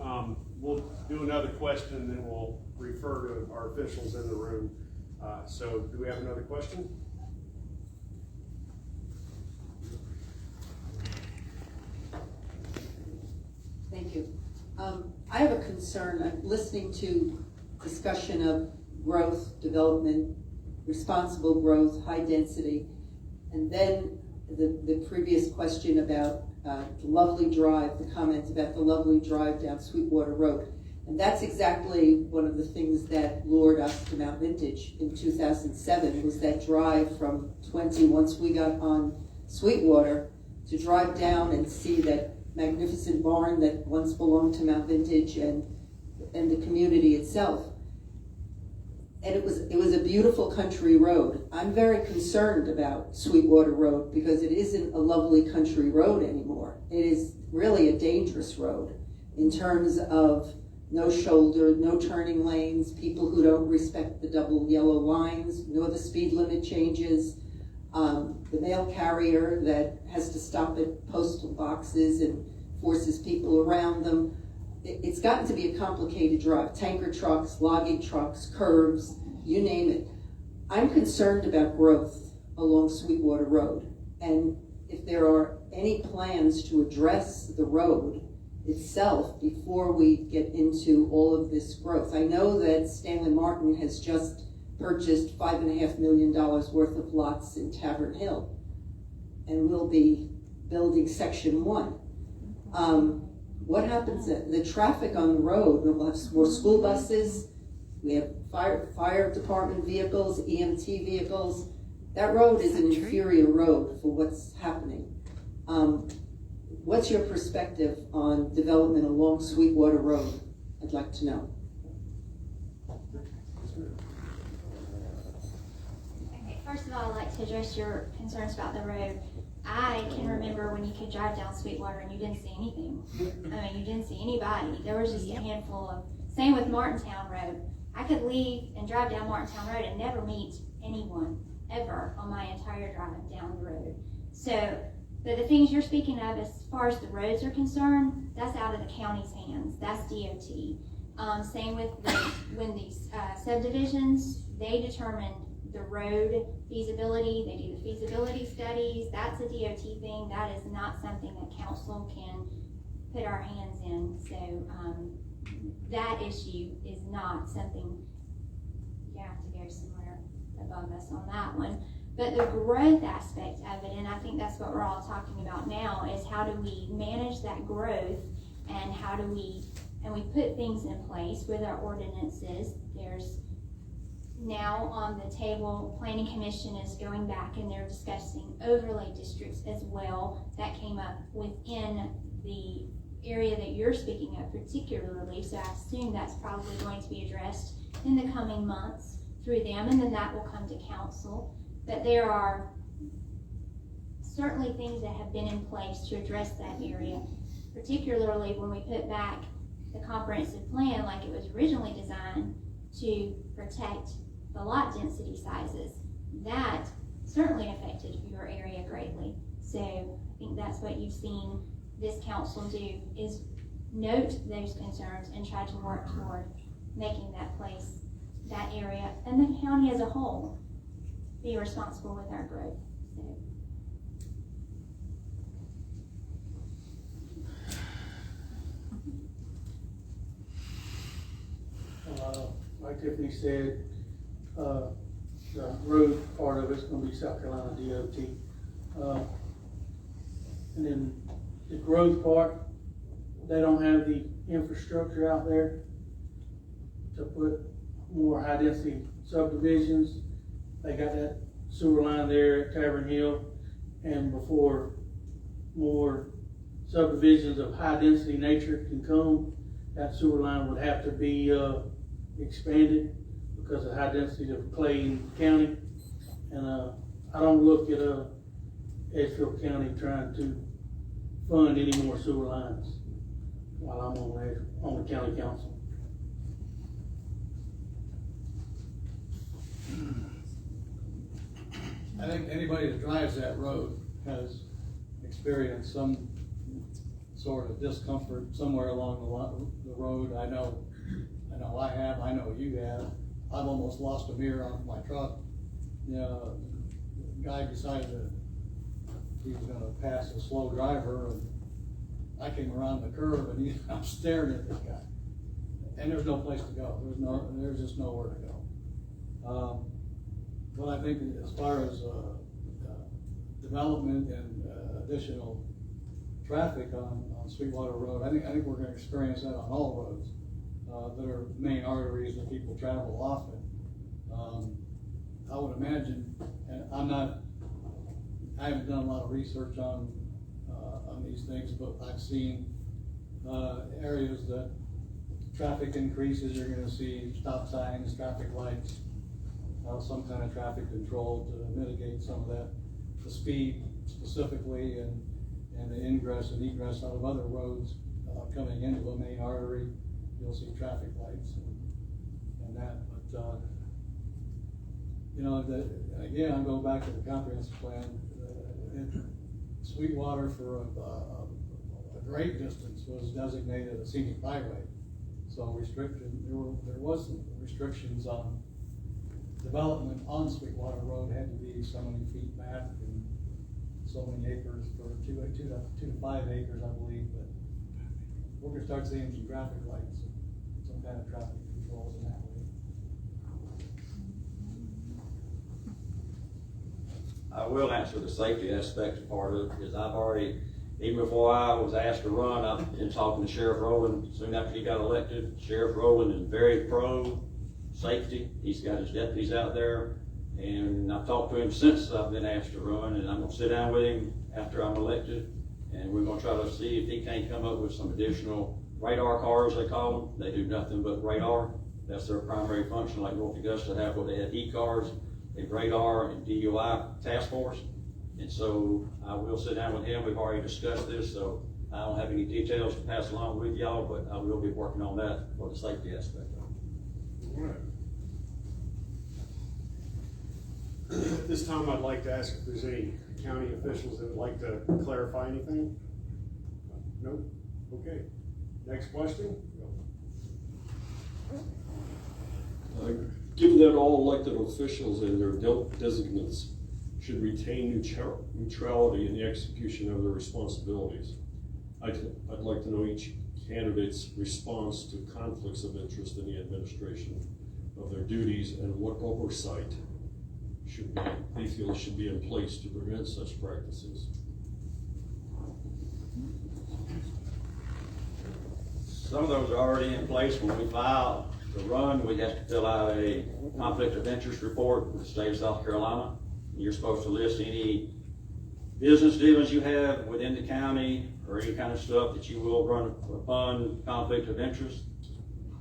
we'll do another question and then we'll refer to our officials in the room. So do we have another question? Thank you. I have a concern. I'm listening to discussion of growth, development, responsible growth, high density, and then the previous question about the lovely drive, the comments about the lovely drive down Sweetwater Road. And that's exactly one of the things that lured us to Mount Vintage in 2007, was that drive from 20, once we got on Sweetwater, to drive down and see that magnificent barn that once belonged to Mount Vintage and the community itself. And it was a beautiful country road. I'm very concerned about Sweetwater Road because it isn't a lovely country road anymore. It is really a dangerous road in terms of no shoulder, no turning lanes, people who don't respect the double yellow lines, nor the speed limit changes, the mail carrier that has to stop at postal boxes and forces people around them. It's gotten to be a complicated drive. Tanker trucks, logging trucks, curves, you name it. I'm concerned about growth along Sweetwater Road. And if there are any plans to address the road itself before we get into all of this growth. I know that Stanley Martin has just purchased $5.5 million worth of lots in Tavern Hill and will be building Section 1. What happens? The traffic on the road, we'll have more school buses, we have fire department vehicles, EMT vehicles. That road is an inferior road for what's happening. What's your perspective on development along Sweetwater Road? I'd like to know. Okay, first of all, I'd like to address your concerns about the road. I can remember when you could drive down Sweetwater and you didn't see anything. I mean, you didn't see anybody. There was just a handful of, same with Martintown Road. I could leave and drive down Martintown Road and never meet anyone, ever, on my entire drive down the road. So, but the things you're speaking of as far as the roads are concerned, that's out of the county's hands. That's DOT. Same with when these subdivisions, they determine the road feasibility, they do the feasibility studies. That's a DOT thing. That is not something that council can put our hands in. So that issue is not something, you have to go somewhere above us on that one. But the growth aspect of it, and I think that's what we're all talking about now, is how do we manage that growth, and how do we, and we put things in place with our ordinances. There's now on the table, Planning Commission is going back and they're discussing overlay districts as well. That came up within the area that you're speaking of particularly, so I assume that's probably going to be addressed in the coming months through them, and then that will come to council. But there are certainly things that have been in place to address that area, particularly when we put back the comprehensive plan like it was originally designed to protect the lot density sizes. That certainly affected your area greatly. So I think that's what you've seen this council do, is note those concerns and try to work toward making that place, that area, and the county as a whole be responsible with our growth. Like Tiffany said, the road part of it's gonna be South Carolina DOT. And then the growth part, they don't have the infrastructure out there to put more high density subdivisions. They got that sewer line there at Tavern Hill, and before more subdivisions of high density nature can come, that sewer line would have to be expanded because of high density of clay in the county. And I don't look at Edgefield County trying to fund any more sewer lines while I'm on the county council. I think anybody that drives that road has experienced some sort of discomfort somewhere along the road. I know I have, I know you have. I've almost lost a mirror on my truck. The guy decided that he was gonna pass a slow driver, and I came around the curve and I'm staring at this guy. And there's no place to go. There's just nowhere to go. But I think as far as development and additional traffic on Sweetwater Road, I think we're going to experience that on all roads that are main arteries that people travel often. I would imagine, and I haven't done a lot of research on these things, but I've seen areas that traffic increases, you're going to see stop signs, traffic lights, some kind of traffic control to mitigate some of that, the speed specifically, and the ingress and egress out of other roads coming into a main artery. You'll see traffic lights and that. But again, I'll go back to the comprehensive plan. Sweetwater for a great distance was designated a scenic byway. So there was some restrictions on development on Sweetwater Road. Had to be so many feet back and so many acres for 2 to 5 acres, I believe. But we're gonna start seeing some traffic lights, some kind of traffic controls in that way. I will answer the safety aspect part of it, because I've already, even before I was asked to run, I've been talking to Sheriff Rowland soon after he got elected. Sheriff Rowland is very pro safety. He's got his deputies out there, and I've talked to him since I've been asked to run, and I'm gonna sit down with him after I'm elected, and we're gonna try to see if he can't come up with some additional radar cars, they call them. They do nothing but radar. That's their primary function, like North Augusta have what they have E-cars. They have radar and DUI task force. And so I will sit down with him. We've already discussed this, so I don't have any details to pass along with y'all, but I will be working on that for the safety aspect of it. All right. At this time, I'd like to ask if there's any county officials that would like to clarify anything. No? Okay. Next question. Given that all elected officials and their designates should retain neutrality in the execution of their responsibilities, I'd like to know each candidate's response to conflicts of interest in the administration of their duties and what oversight they feel should be in place to prevent such practices. Some of those are already in place. When we file the run, we have to fill out a conflict of interest report with the state of South Carolina. You're supposed to list any business dealings you have within the county or any kind of stuff that you will run upon conflict of interest.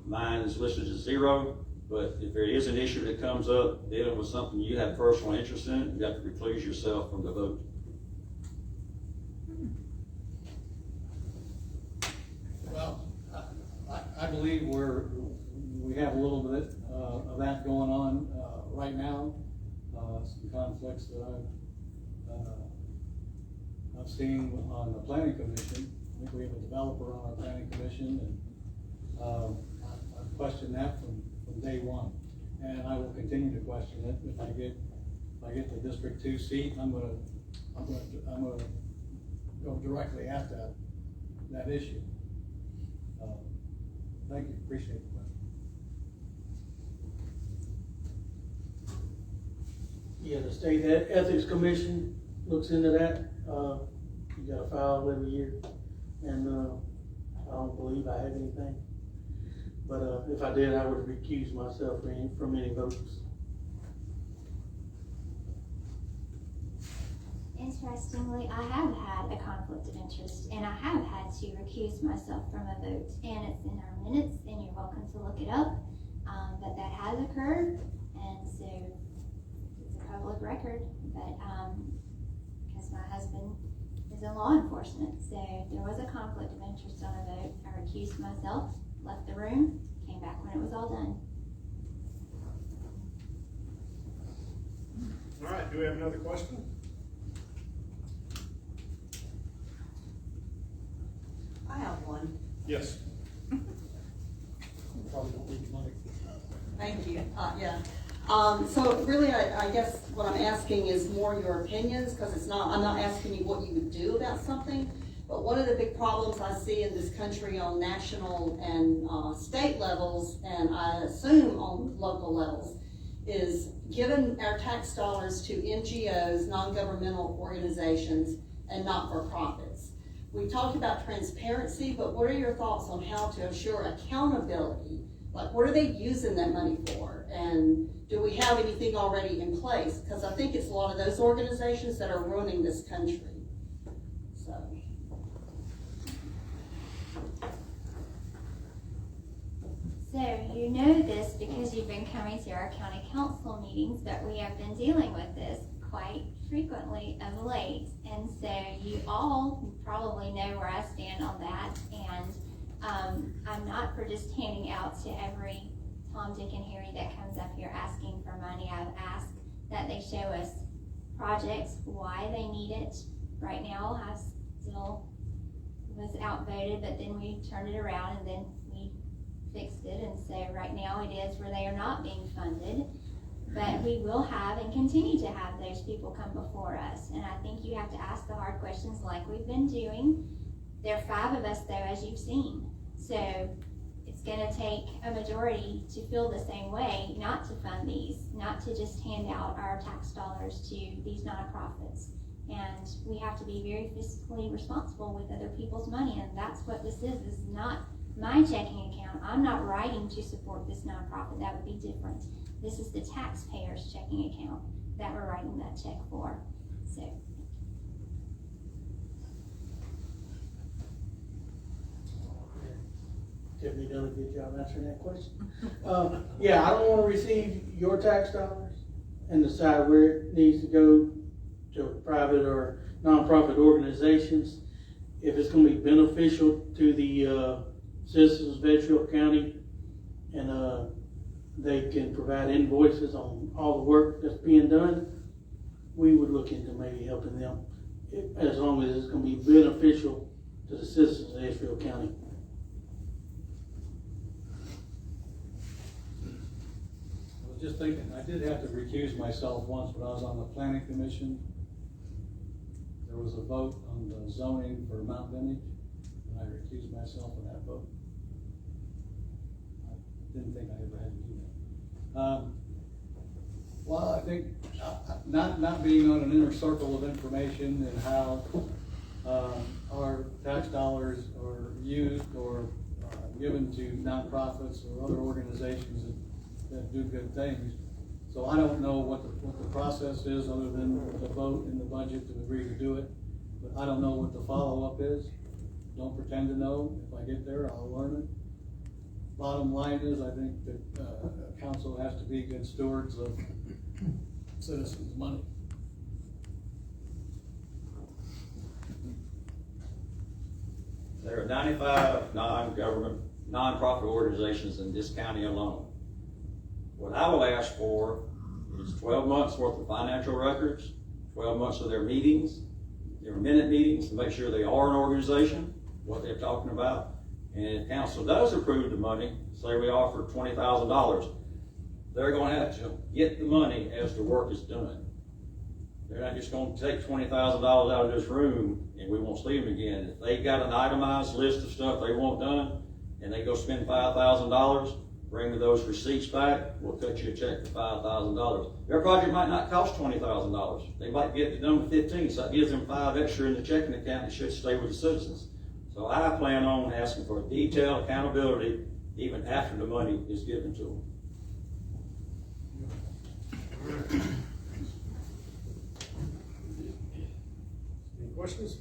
Mine is listed as 0, But if there is an issue that comes up dealing with something you have personal interest in, you have to recluse yourself from the vote. Well, I believe we have a little bit of that going on right now. Some conflicts that I've seen on the planning commission. I think we have a developer on our planning commission, and I've questioned that from day one, and I will continue to question it. If I get the District 2 seat, I'm gonna go directly at that issue. Thank you, appreciate the question. Yeah, the State Ethics Commission looks into that. You gotta file every year, and I don't believe I have anything. But if I did, I would recuse myself from any votes. Interestingly, I have had a conflict of interest, and I have had to recuse myself from a vote, and it's in our minutes, and you're welcome to look it up. But that has occurred, and so it's a public record. But because my husband is in law enforcement, so there was a conflict of interest on a vote. I recused myself, left the room, came back when it was all done. All right, do we have another question? I have one. Yes. Probably don't need money. Thank you. Yeah. So really, I guess what I'm asking is more your opinions, because I'm not asking you what you would do about something, but one of the big problems I see in this country on national and state levels, and I assume on local levels, is giving our tax dollars to NGOs, non-governmental organizations, and not-for-profits. We talked about transparency, but what are your thoughts on how to assure accountability? Like, what are they using that money for? And do we have anything already in place? Because I think it's a lot of those organizations that are ruining this country. So. So you know this because you've been coming to our county council meetings, but we have been dealing with this quite frequently of late. And so you all probably know where I stand on that. And I'm not for just handing out to every Tom, Dick, and Harry that comes up here asking for money. I've asked that they show us projects, why they need it. Right now, I still was outvoted, but then we turned it around and then we fixed it. And so right now it is where they are not being funded. But we will have and continue to have those people come before us. And I think you have to ask the hard questions like we've been doing. There are 5 of us, though, as you've seen. So it's going to take a majority to feel the same way, not to fund these, not to just hand out our tax dollars to these nonprofits. And we have to be very fiscally responsible with other people's money. And that's what this is. This is not my checking account. I'm not writing to support this nonprofit. That would be different. This is the taxpayer's checking account that we're writing that check for. So. Tiffany done a good job answering that question. Yeah, I don't want to receive your tax dollars and decide where it needs to go to private or nonprofit organizations. If it's going to be beneficial to the citizens of Edgefield County, and they can provide invoices on all the work that's being done, we would look into maybe helping them, as long as it's going to be beneficial to the citizens of Edgefield County. I was just thinking, I did have to recuse myself once when I was on the planning commission. There was a vote on the zoning for Mount Vintage, and I recused myself from that vote. I didn't think I ever had to do that. Well, I think not being on an inner circle of information and how our tax dollars are used or given to nonprofits or other organizations that do good things. So I don't know what the process is other than the vote in the budget to agree to do it. But I don't know what the follow-up is. Don't pretend to know. If I get there, I'll learn it. Bottom line is, I think that council has to be good stewards of citizens' money. There are 95 non-government, non-profit organizations in this county alone. What I will ask for is 12 months worth of financial records, 12 months of their meetings, their minute meetings, to make sure they are an organization, what they're talking about. And if council does approve the money, say we offer $20,000, they're going to have to get the money as the work is done. They're not just going to take $20,000 out of this room and we won't see them again. If they got an itemized list of stuff they want done and they go spend $5,000, bring me those receipts back, we'll cut you a check for $5,000. Their project might not cost $20,000. They might get it done with 15, so that gives them 5 extra in the checking account and should stay with the citizens. So I plan on asking for detailed accountability even after the money is given to them. Any questions?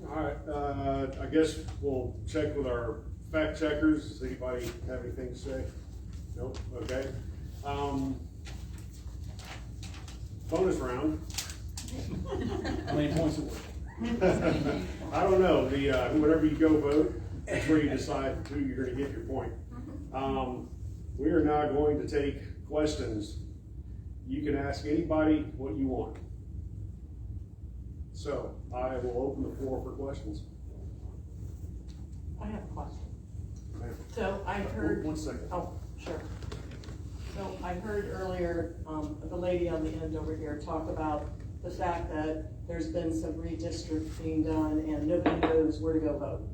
All right, I guess we'll check with our fact checkers. Does anybody have anything to say? Nope, okay. Bonus round. How many points it was? I don't know, whenever you go vote, that's where you decide who you're gonna get your point. We are now going to take questions. You can ask anybody what you want. So, I will open the floor for questions. I have a question. So I heard. One second. Oh, sure. So I heard earlier, the lady on the end over here talk about the fact that there's been some redistricting done and nobody knows where to go vote.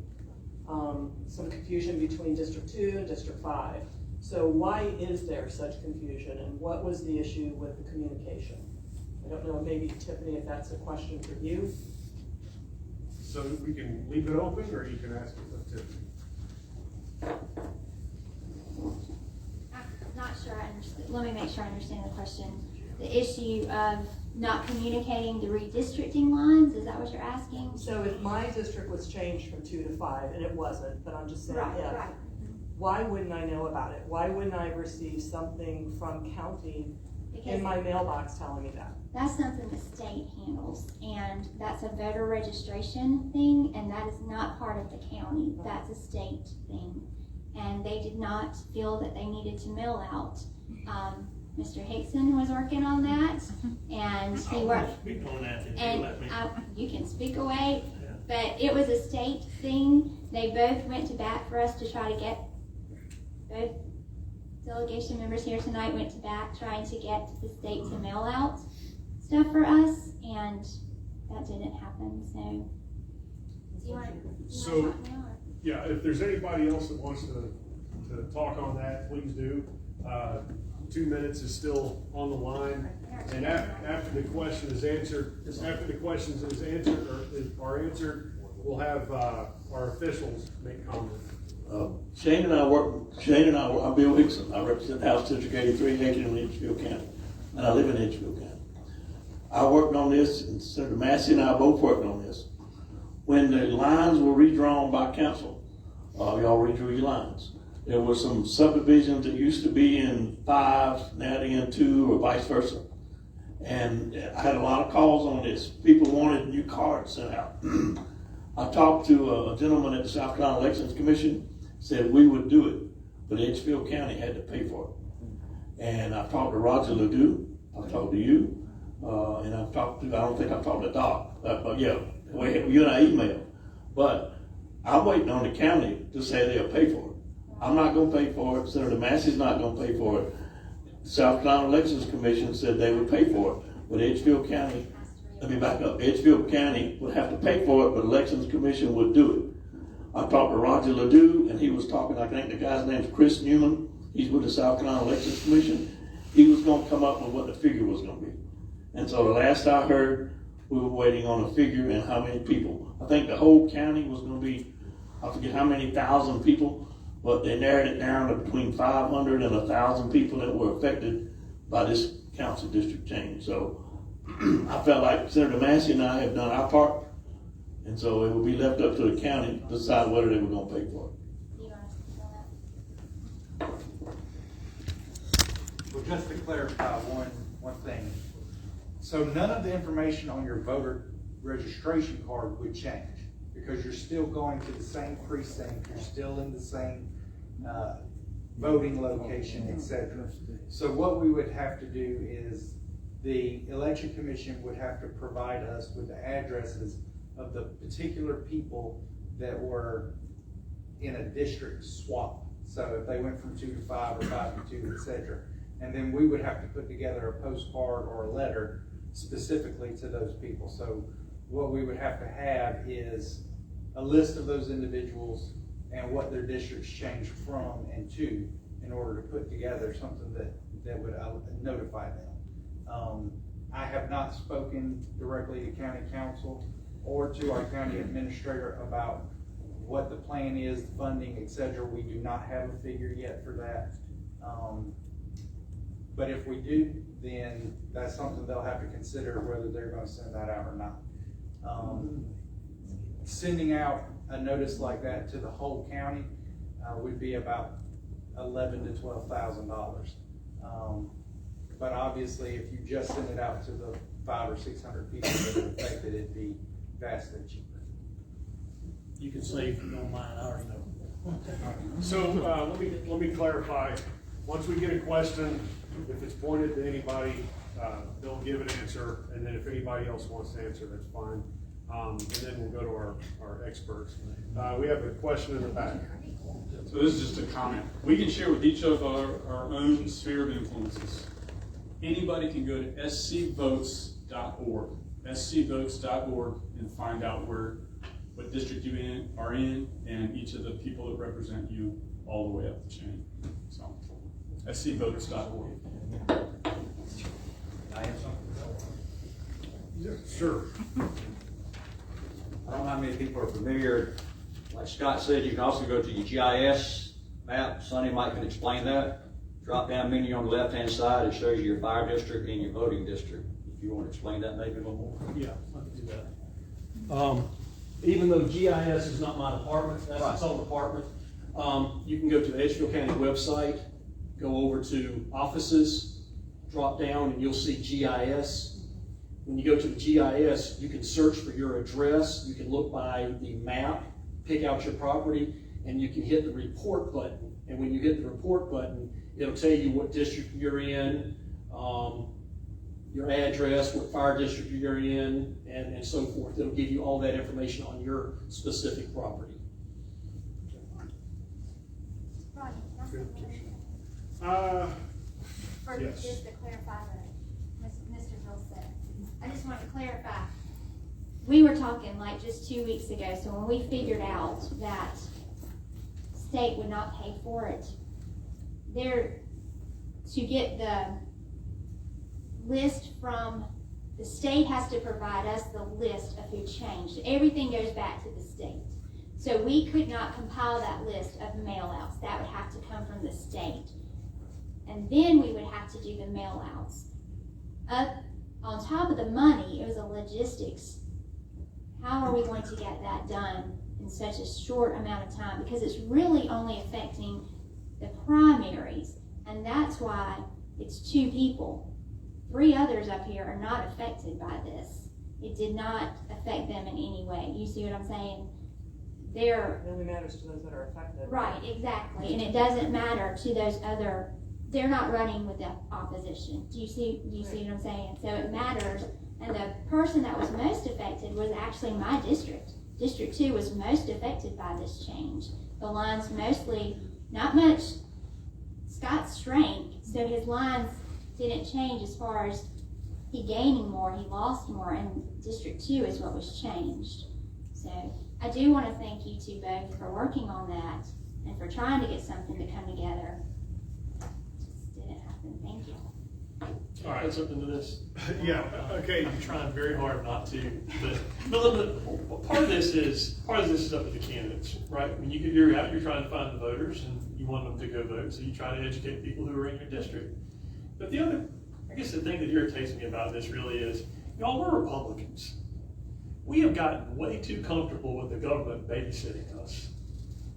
Some confusion between District 2 and District 5. So why is there such confusion and what was the issue with the communication? I don't know, maybe Tiffany, if that's a question for you. So we can leave it open or you can ask it to Tiffany. I'm not sure I understand. Let me make sure I understand the question. The issue of not communicating the redistricting lines, is that what you're asking? So if my district was changed from 2 to 5, and it wasn't, but I'm just saying, Right, yeah. right. Why wouldn't I know about it? Why wouldn't I receive something from county in my mailbox telling me that? That's something the state handles, and that's a voter registration thing, and that is not part of the county. That's a state thing. And they did not feel that they needed to mail out. Mr. Hickson was working on that, and he worked. Speak on that if and you let me. You can speak away, but it was a state thing. They both went to bat for us to try to get, both delegation members here tonight went to bat trying to get the state to mail out stuff for us, and that didn't happen. So, do you want to talk now? Yeah, if there's anybody else that wants to talk on that, please do. 2 minutes is still on the line, and after the question is answered, are answered, we'll have our officials make comment. Shane and I, I'm Bill Hickson. I represent House District 83 in Edgefield County, and I live in Edgefield County. I worked on this, and Senator Massey and I both worked on this. When the lines were redrawn by council, y'all redrew your lines. There were some subdivisions that used to be in 5, now they're in 2, or vice versa. And I had a lot of calls on this. People wanted new cards sent out. I talked to a gentleman at the South Carolina Elections Commission, said we would do it, but Edgefield County had to pay for it. And I talked to Roger Ledoux, I talked to you, and I don't think I talked to Doc, but yeah, you and I emailed. But I'm waiting on the county to say they'll pay for it. I'm not gonna pay for it, Senator Massey's not gonna pay for it. The South Carolina Elections Commission said they would pay for it, but Edgefield County, let me back up, Edgefield County would have to pay for it, but Elections Commission would do it. I talked to Roger Ledoux, and he was talking, I think the guy's name's Chris Newman, he's with the South Carolina Elections Commission. He was gonna come up with what the figure was gonna be. And so the last I heard, we were waiting on a figure and how many people. I think the whole county was gonna be, I forget how many thousand people, but they narrowed it down to between 500 and 1,000 people that were affected by this council district change. So I felt like Senator Massey and I have done our part, And so it would be left up to the county to decide whether they were gonna pay for it. Well, just to clarify one thing. So none of the information on your voter registration card would change because you're still going to the same precinct, you're still in the same voting location, etc. So what we would have to do is the election commission would have to provide us with the addresses of the particular people that were in a district swap. So if they went from 2 to 5 or 5 to 2, etc. And then we would have to put together a postcard or a letter specifically to those people. So what we would have to have is a list of those individuals and what their districts changed from and to in order to put together something that would notify them. I have not spoken directly to county council or to our county administrator about what the plan is, funding, etc. We do not have a figure yet for that. But if we do, then that's something they'll have to consider whether they're going to send that out or not. Sending out a notice like that to the whole county would be about $11,000 to $12,000. But obviously, if you just send it out to the 500 or 600 people that are affected, it'd be vastly cheaper. You can save, if you don't mind, I already know. So let me clarify. Once we get a question, if it's pointed to anybody, they'll give an answer, and then if anybody else wants to answer, that's fine. And then we'll go to our experts. We have a question in the back. So this is just a comment. We can share with each of our own sphere of influences. Anybody can go to scvotes.org, scvotes.org, and find out what district you are in, and each of the people that represent you all the way up the chain. So, scvotes.org. I have something. Yeah, sure. I don't know how many people are familiar. Like Scott said, you can also go to your GIS map. Sonny might can explain that. Drop down menu on the left hand side, it shows you your fire district and your voting district. If you want to explain that maybe a little more. Yeah, I can do that. Even though GIS is not my department, that's its own department, you can go to the Edgefield County website, go over to offices, drop down, and you'll see GIS. When you go to the GIS, you can search for your address, you can look by the map, pick out your property, and you can hit the report button. And when you hit the report button, it'll tell you what district you're in, your address, what fire district you're in, and so forth. It'll give you all that information on your specific property. Yes. Just to clarify what Mr. Hill said, I just want to clarify. We were talking like just 2 weeks ago, so when we figured out that state would not pay for it, to get the list from the state has to provide us the list of who changed. Everything goes back to the state. So we could not compile that list of mail-outs. That would have to come from the state. And then we would have to do the mail-outs. Up on top of the money, it was a logistics. How are we going to get that done in such a short amount of time? Because it's really only affecting the primaries. And that's why it's 2 people. 3 others up here are not affected by this. It did not affect them in any way. You see what I'm saying? It only matters to those that are affected. Right, exactly. And it doesn't matter to those other, they're not running with the opposition. Do you see what I'm saying? So it matters. And the person that was most affected was actually my district. District 2 was most affected by this change. The lines mostly, not much, Scott shrank, so his lines didn't change as far as he gaining more, he lost more, and District 2 is what was changed. So I do want to thank you two both for working on that and for trying to get something to come together. It just didn't happen. Thank you. All right, something to this. Yeah, okay. I'm trying very hard not to, but part of this is up to the candidates, right? When you're out, you're trying to find the voters, and you want them to go vote, so you try to educate people who are in your district. But I guess the thing that irritates me about this really is, y'all, we're Republicans. we have gotten way too comfortable with the government babysitting us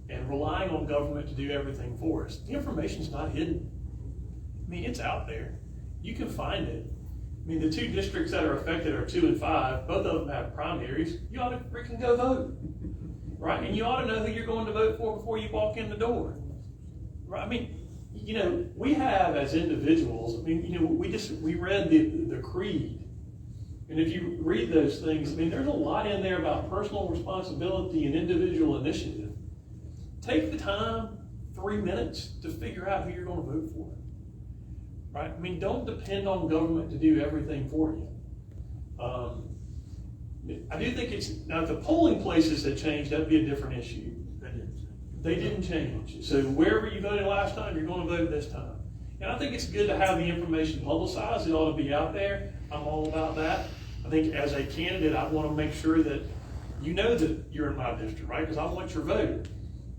and relying on government to do everything for us. The information's not hidden. I mean, it's out there. You can find it. I mean, the 2 districts that are affected are 2 and 5. Both of them have primaries. You ought to freaking go vote, right? And you ought to know who you're going to vote for before you walk in the door, right? I mean, you know, we have as individuals, I mean, you know, we read the creed. And if you read those things, I mean, there's a lot in there about personal responsibility and individual initiative. Take the time, 3 minutes, to figure out who you're going to vote for. Right? I mean, don't depend on government to do everything for you. I do think now if the polling places had changed, that'd be a different issue. They didn't change. So wherever you voted last time, you're going to vote this time. And I think it's good to have the information publicized. It ought to be out there. I'm all about that. I think as a candidate, I want to make sure that you know that you're in my district, right? Because I want your vote.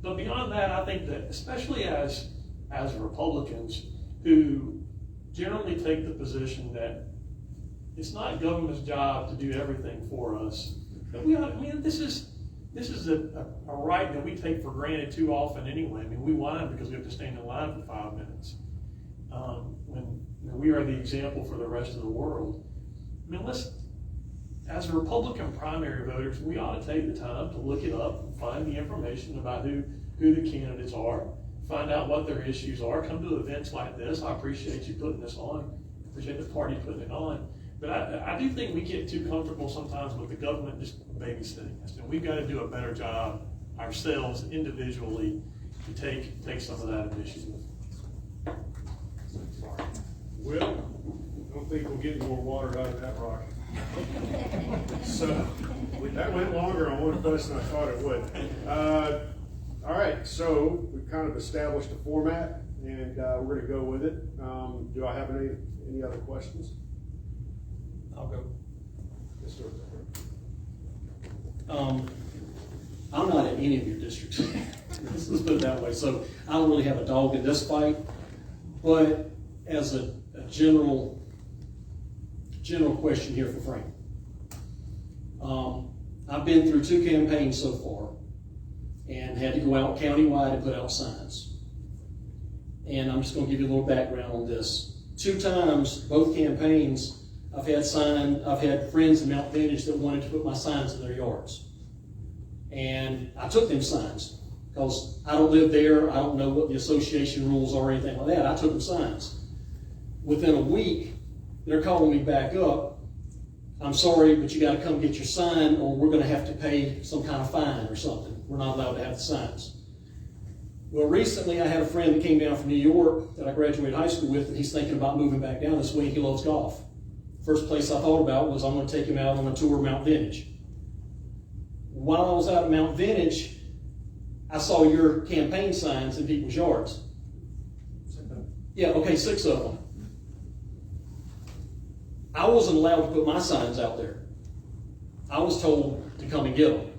But beyond that, I think that especially as Republicans who generally take the position that it's not government's job to do everything for us, that we ought, I mean, this is a right that we take for granted too often anyway. I mean, we whine because we have to stand in line for 5 minutes. When we are the example for the rest of the world. I mean, as Republican primary voters, we ought to take the time to look it up and find the information about who the candidates are, find out what their issues are, come to events like this. I appreciate you putting this on. I appreciate the party putting it on. But I do think we get too comfortable sometimes with the government just babysitting us. And we've got to do a better job ourselves individually to take some of that initiative. Well, I don't think we'll get more water out of that rock. So that went longer on one question than I thought it would. All right, so we've kind of established a format, and we're going to go with it. Do I have any other questions? I'll go. Yes, sir. I'm not in any of your districts. Let's put it that way. So I don't really have a dog in this fight. But as a general question here for Frank, I've been through 2 campaigns so far and had to go out countywide and put out signs. And I'm just going to give you a little background on this. 2 times, both campaigns, I've had friends in Mount Vintage that wanted to put my signs in their yards. And I took them signs because I don't live there. I don't know what the association rules are or anything like that. I took them signs. Within a week, they're calling me back up. I'm sorry, but you got to come get your sign or we're going to have to pay some kind of fine or something. We're not allowed to have the signs. Well, recently I had a friend that came down from New York that I graduated high school with, and he's thinking about moving back down this way. He loves golf. First place I thought about was I'm going to take him out on a tour of Mount Vintage. While I was out at Mount Vintage, I saw your campaign signs in people's yards. Yeah, okay, 6 of them. I wasn't allowed to put my signs out there. I was told to come and get them.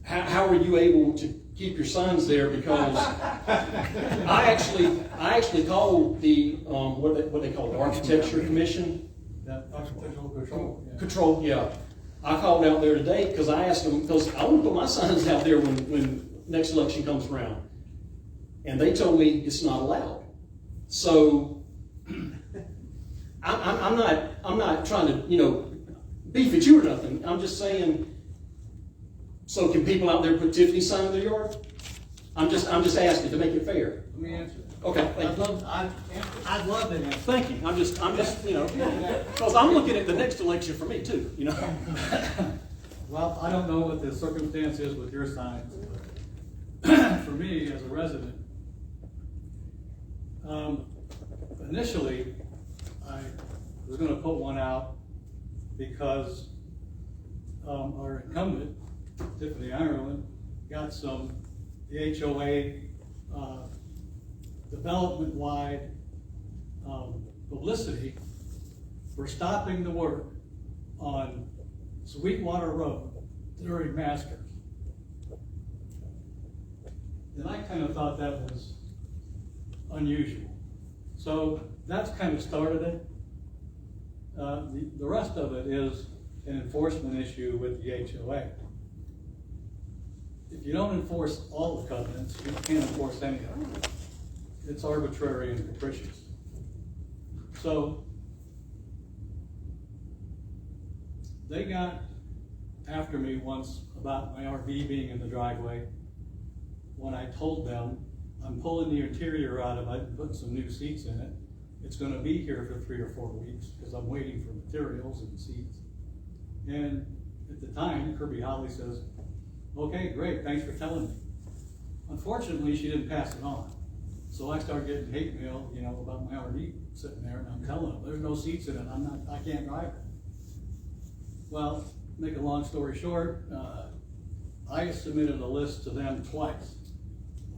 How are you able to keep your signs there? Because I actually called the what they call the Architecture Commission. Architectural control. Yeah. Control, yeah. I called out there today because I asked them, because I want to put my signs out there when next election comes around. And they told me it's not allowed. So I'm not trying to, beef at you or nothing. I'm just saying, so can people out there put Tiffany sign in their yard? I'm just asking to make it fair. Let me answer. Okay, I'd love to answer. Thank you. I'm just, because I'm looking at the next election for me too, Well, I don't know what the circumstance is with your signs, but for me as a resident, initially I was going to put one out because our incumbent, Tiffany Ireland, got the HOA development-wide publicity for stopping the work on Sweetwater Road during Masters. And I kind of thought that was unusual. So that's kind of started it. The rest of it is an enforcement issue with the HOA. If you don't enforce all the covenants, you can't enforce any of them. It's arbitrary and capricious. So they got after me once about my RV being in the driveway when I told them I'm pulling the interior out of it and putting some new seats in it. It's going to be here for 3 or 4 weeks because I'm waiting for materials and seats. And at the time, Kirby Holly says, okay, great, thanks for telling me. Unfortunately, she didn't pass it on. So I started getting hate mail, you know, about my RV sitting there, and I'm telling them, there's no seats in it, I can't drive it. Well, make a long story short, I submitted a list to them twice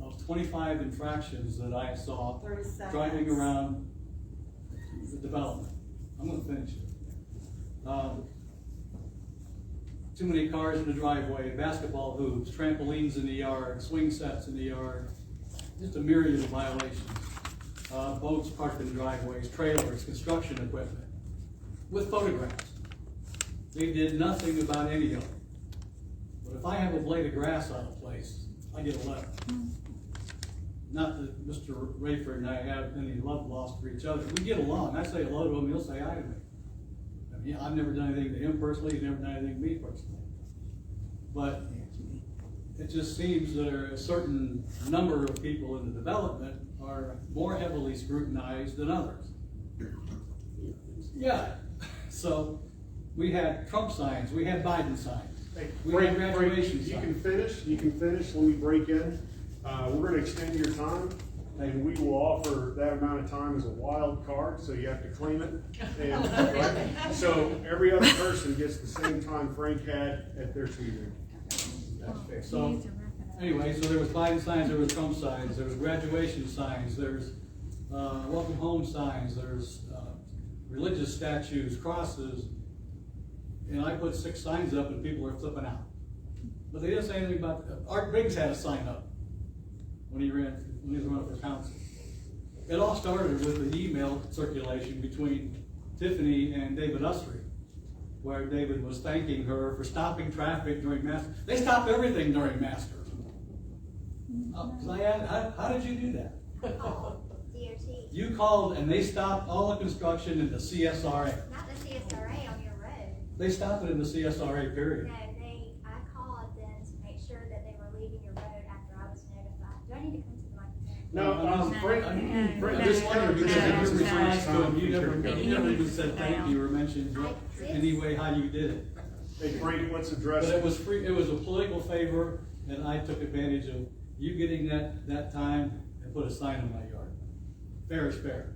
of 25 infractions that I saw driving around the development. I'm going to finish it. Too many cars in the driveway, basketball hoops, trampolines in the yard, swing sets in the yard, just a myriad of violations. Boats parked in driveways, trailers, construction equipment, with photographs. They did nothing about any of them. But if I have a blade of grass out of place, I get a letter. Not that Mr. Rayford and I have any love lost for each other. We get along. I say hello to him, he'll say hi to me. I mean, I've never done anything to him personally, he's never done anything to me personally. But it just seems there are a certain number of people in the development are more heavily scrutinized than others. Yeah. So we had Trump signs, we had Biden signs. We had graduation signs. You can finish, let me break in. We're gonna extend your time, and we will offer that amount of time as a wild card, so you have to claim it. And, right? So every other person gets the same time Frank had at their TV. So anyway, so there was Biden signs, there was Trump signs, there was graduation signs, there's welcome home signs, there's religious statues, crosses, and I put 6 signs up and people are flipping out. But they didn't say anything about Art Biggs had a sign up when he was running for council. It all started with the email circulation between Tiffany and David Usry, where David was thanking her for stopping traffic during Masters. They stopped everything during Masters. How did you do that? DOT. You called and they stopped all the construction in the CSRA. Not the CSRA on your road. They stopped it in the CSRA, period. No, I called them to make sure that they were leaving your road after I was notified. Do I need to come to the microphone? No, Frank, I just wondered because in your response to him, you never even said thank you or mentioned any way how you did it. Hey Frank, let's address it. But it was free. It was a political favor, and I took advantage of you getting that time and put a sign in my yard. Fair is fair.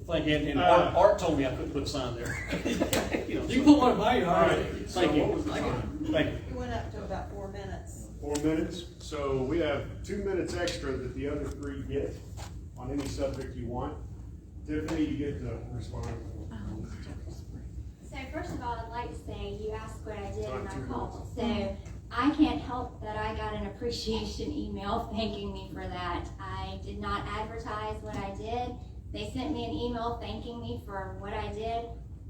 Thank you. And Art told me I couldn't put a sign there. You can put one in my yard. Right. Thank you. Thank you. It went up to about 4 minutes. 4 minutes. So we have 2 minutes extra that the other 3 get on any subject you want. Tiffany, you get to respond. So first of all, I'd like to say you asked what I did and I called. So I can't help that I got an appreciation email thanking me for that. I did not advertise what I did. They sent me an email thanking me for what I did.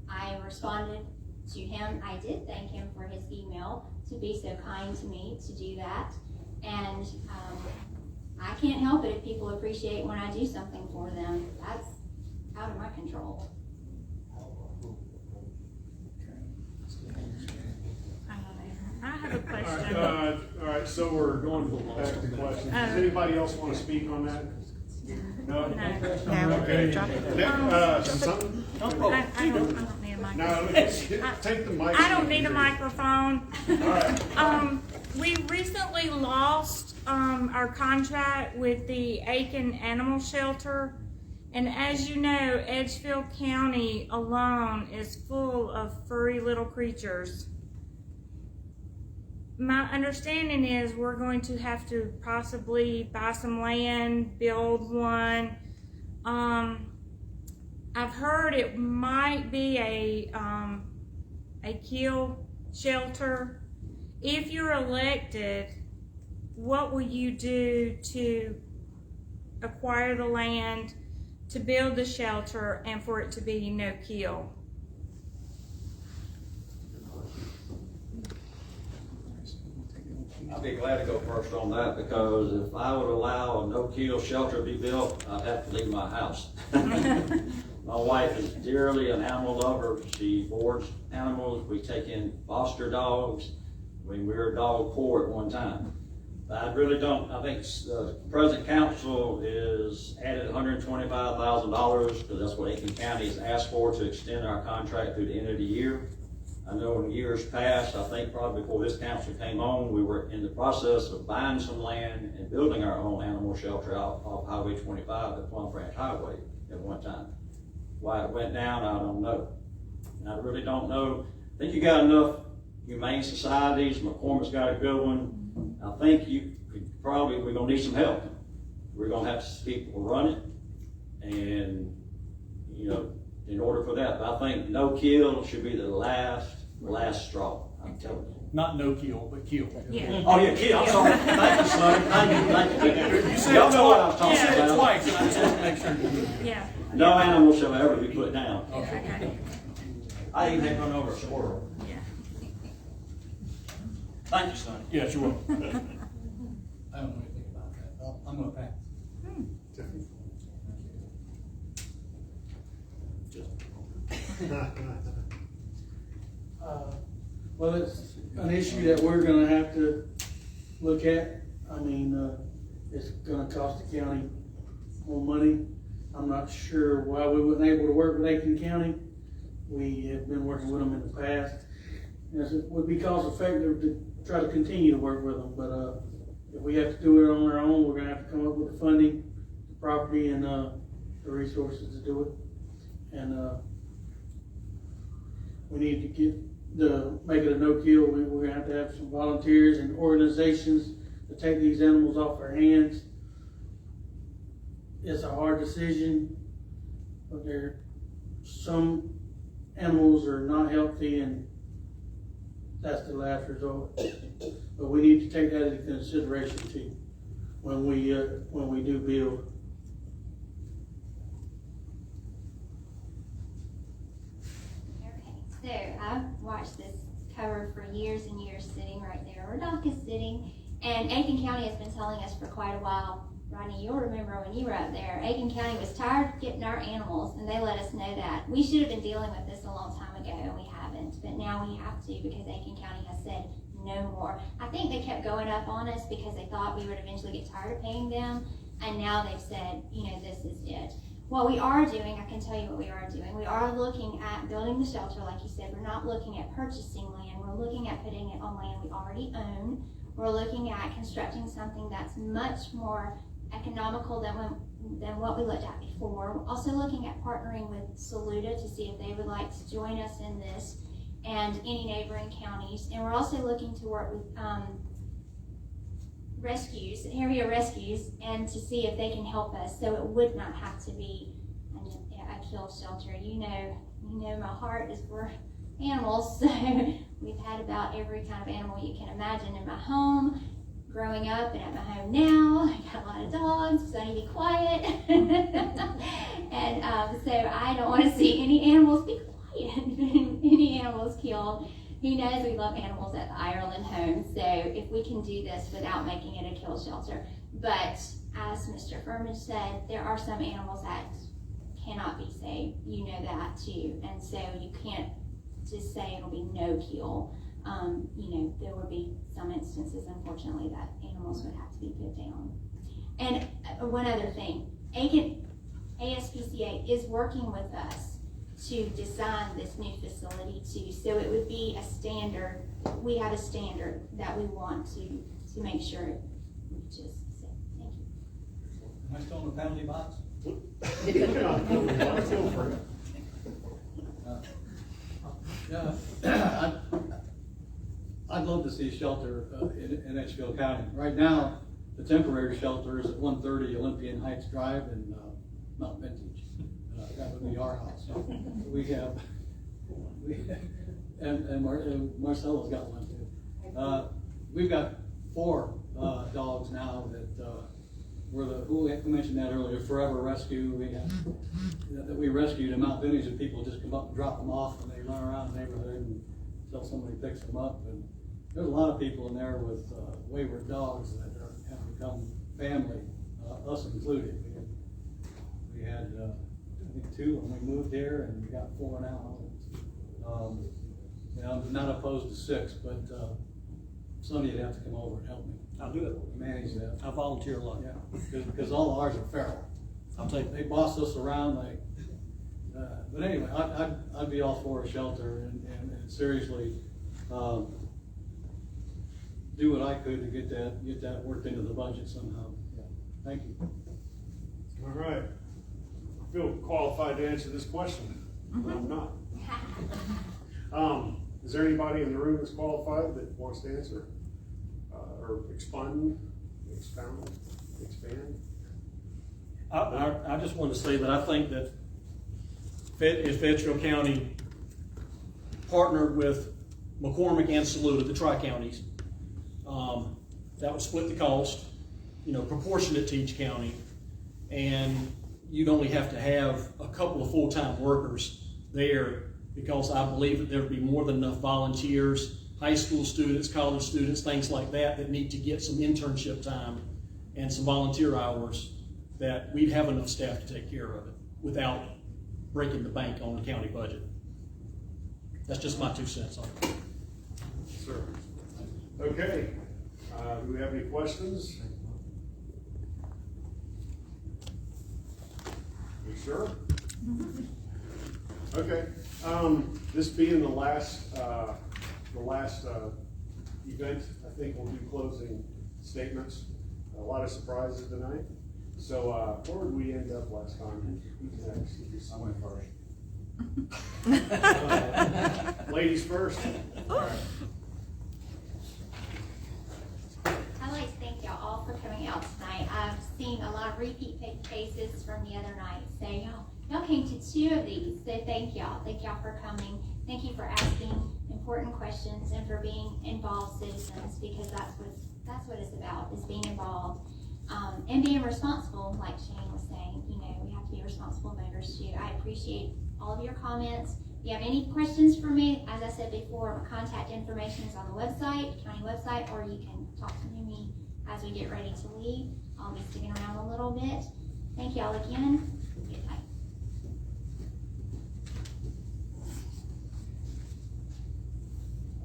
I responded to him. I did thank him for his email to be so kind to me to do that. And I can't help it if people appreciate when I do something for them. That's out of my control. I have a question. All right, so we're going back to questions. Does anybody else want to speak on that? No? Okay. I don't need a microphone. No, take the mic. I don't need a microphone. All right. We recently lost our contract with the Aiken Animal Shelter. And as you know, Edgefield County alone is full of furry little creatures. My understanding is we're going to have to possibly buy some land, build one. I've heard it might be a kill shelter. If you're elected, what will you do to acquire the land, to build the shelter, and for it to be no kill? I'd be glad to go first on that, because if I would allow a no-kill shelter to be built, I'd have to leave my house. My wife is dearly an animal lover. She boards animals. We take in foster dogs. I mean, we were dog poor at one time. But I really don't. I think the present council is added $125,000 because that's what Aiken County has asked for to extend our contract through the end of the year. I know in years past, I think probably before this council came on, we were in the process of buying some land and building our own animal shelter out off Highway 25, the Plum Branch Highway, at one time. Why it went down, I don't know. And I really don't know. I think you got enough humane societies. McCormick's got a good one. I think you could probably, we're gonna need some help. We're gonna have to see people run it. And, you know, in order for that, but I think no kill should be the last straw. I'm telling you. Not no kill, but kill. Yeah. Oh yeah, kill. I'm sorry. Thank you, son. Thank you. You said Y'all it know what I'm twice. talking You said it about. twice, and I just want to make sure. Yeah. No animal shall ever be put down. Okay. I even had run over a squirrel. Yeah. Thank you, son. Yeah, sure. I don't know anything about that. I'm gonna pass. Tiffany. Well, it's an issue that we're gonna have to look at. I mean, it's gonna cost the county more money. I'm not sure why we weren't able to work with Aiken County. We have been working with them in the past. Yes, it would be cost effective to try to continue to work with them, but if we have to do it on our own, we're gonna have to come up with the funding, the property, and the resources to do it. And we need to make it a no-kill. We're gonna have some volunteers and organizations to take these animals off our hands. It's a hard decision, but some animals are not healthy, and that's the last resort. But we need to take that into consideration too when we do build. So I've watched this cover for years and years, sitting right there where Doc is sitting, and Aiken County has been telling us for quite a while. Rodney, you'll remember when you were up there, Aiken County was tired of getting our animals, and they let us know that. We should have been dealing with this a long time ago, and we haven't, but now we have to because Aiken County has said no more. I think they kept going up on us because they thought we would eventually get tired of paying them, and now they've said, you know, this is it. What we are doing, I can tell you what we are doing. We are looking at building the shelter, like you said. We're not looking at purchasing land. We're looking at putting it on land we already own. We're looking at constructing something that's much more economical than what we looked at before. We're also looking at partnering with Saluda to see if they would like to join us in this, and any neighboring counties. And we're also looking to work with rescues, area rescues, and to see if they can help us so it would not have to be a kill shelter. You know my heart is for animals, so we've had about every kind of animal you can imagine in my home growing up, and at my home now. I got a lot of dogs, so I need to be quiet. And so I don't want to see any animals be quiet, any animals killed. He knows we love animals at the Ireland home, so if we can do this without making it a kill shelter. But as Mr. Furmage said, there are some animals that cannot be saved. You know that too. And so you can't just say it'll be no kill. There would be some instances, unfortunately, that animals would have to be put down. And one other thing, ASPCA is working with us to design this new facility too. So it would be a standard. We have a standard that we want to make sure it reaches. So thank you. Am I still in the penalty box? I'd love to see a shelter in Edgefield County. Right now, the temporary shelter is at 130 Olympian Heights Drive in Mount Vintage. That would be our house. We have, and Marcelo's got one too. We've got 4 dogs now that who mentioned that earlier, Forever Rescue. We have that we rescued in Mount Vintage, and people just come up and drop them off, and they run around the neighborhood until somebody picks them up. And there's a lot of people in there with wayward dogs that have become family, us included. We had I think 2 when we moved here, and we got 4 now. I'm not opposed to 6, but somebody'd have to come over and help me. I'll do it. Manage that. I volunteer a lot. Yeah, because all ours are feral. I'll take. They boss us around. But anyway, I'd be all for a shelter and seriously do what I could to get that worked into the budget somehow. Yeah. Thank you. All right. I feel qualified to answer this question. But I'm not. Is there anybody in the room that's qualified that wants to answer? Or expound? I just want to say that I think that if Edgefield County partnered with McCormick and Saluda, the tri-counties, that would split the cost, proportionate to each county, and you'd only have to have a couple of full-time workers there, because I believe that there would be more than enough volunteers, high school students, college students, things like that need to get some internship time and some volunteer hours, that we'd have enough staff to take care of it without breaking the bank on the county budget. That's just my 2 cents on it. Sir. Okay. Do we have any questions? You sure? Okay. This being the last event, I think we'll do closing statements. A lot of surprises tonight. So, where did we end up last time? Who's next? I went first. Ladies first. I'd like to thank y'all all for coming out tonight. I've seen a lot of repeat faces from the other night. So y'all came to 2 of these. So thank y'all. Thank y'all for coming. Thank you for asking important questions and for being involved citizens, because that's what it's about, is being involved. And being responsible, like Shane was saying, we have to be responsible voters too. I appreciate all of your comments. If you have any questions for me, as I said before, my contact information is on the website, county website, or you can talk to me as we get ready to leave. I'll be sticking around a little bit. Thank y'all again. Good night.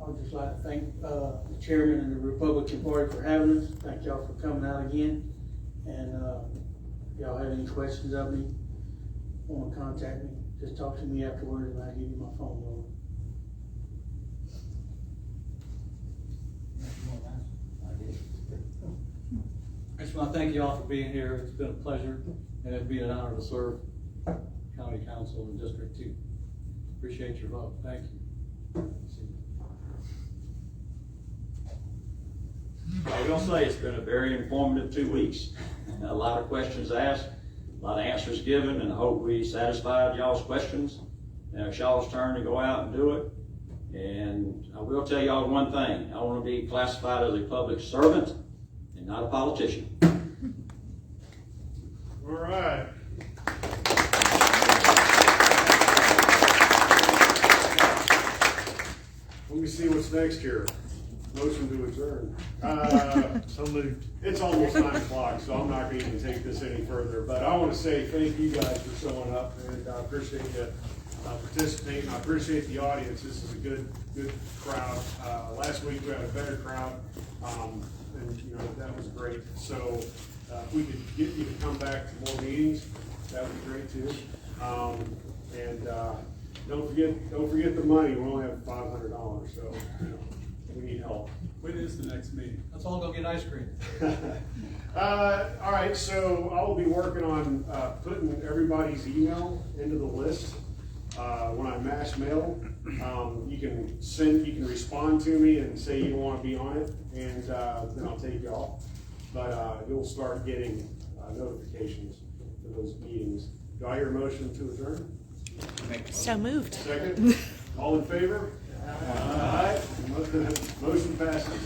I would just like to thank the chairman and the Republican Party for having us. Thank y'all for coming out again. And if y'all have any questions of me, want to contact me, just talk to me afterwards and I'll give you my phone number. I just want to thank you all for being here. It's been a pleasure, and it'd be an honor to serve County Council in District 2. Appreciate your vote. Thank you. I will say it's been a very informative 2 weeks. A lot of questions asked, a lot of answers given, and I hope we satisfied y'all's questions. Now it's y'all's turn to go out and do it. And I will tell y'all one thing. I want to be classified as a public servant and not a politician. All right. Let me see what's next here. Motion to adjourn. So moved. It's almost 9 o'clock, so I'm not going to take this any further. But I want to say thank you guys for showing up, and I appreciate you participating. I appreciate the audience. This is a good crowd. Last week we had a better crowd, and that was great. So if we could get you to come back to more meetings, that would be great too. And don't forget the money. We only have $500, so we need help. When is the next meeting? Let's all go get ice cream. All right, so I will be working on putting everybody's email into the list when I mass mail. You can respond to me and say you want to be on it, and then I'll take you off. But you'll start getting notifications for those meetings. Do I hear a motion to adjourn? So moved. Second. All in favor? Aye. Motion passes.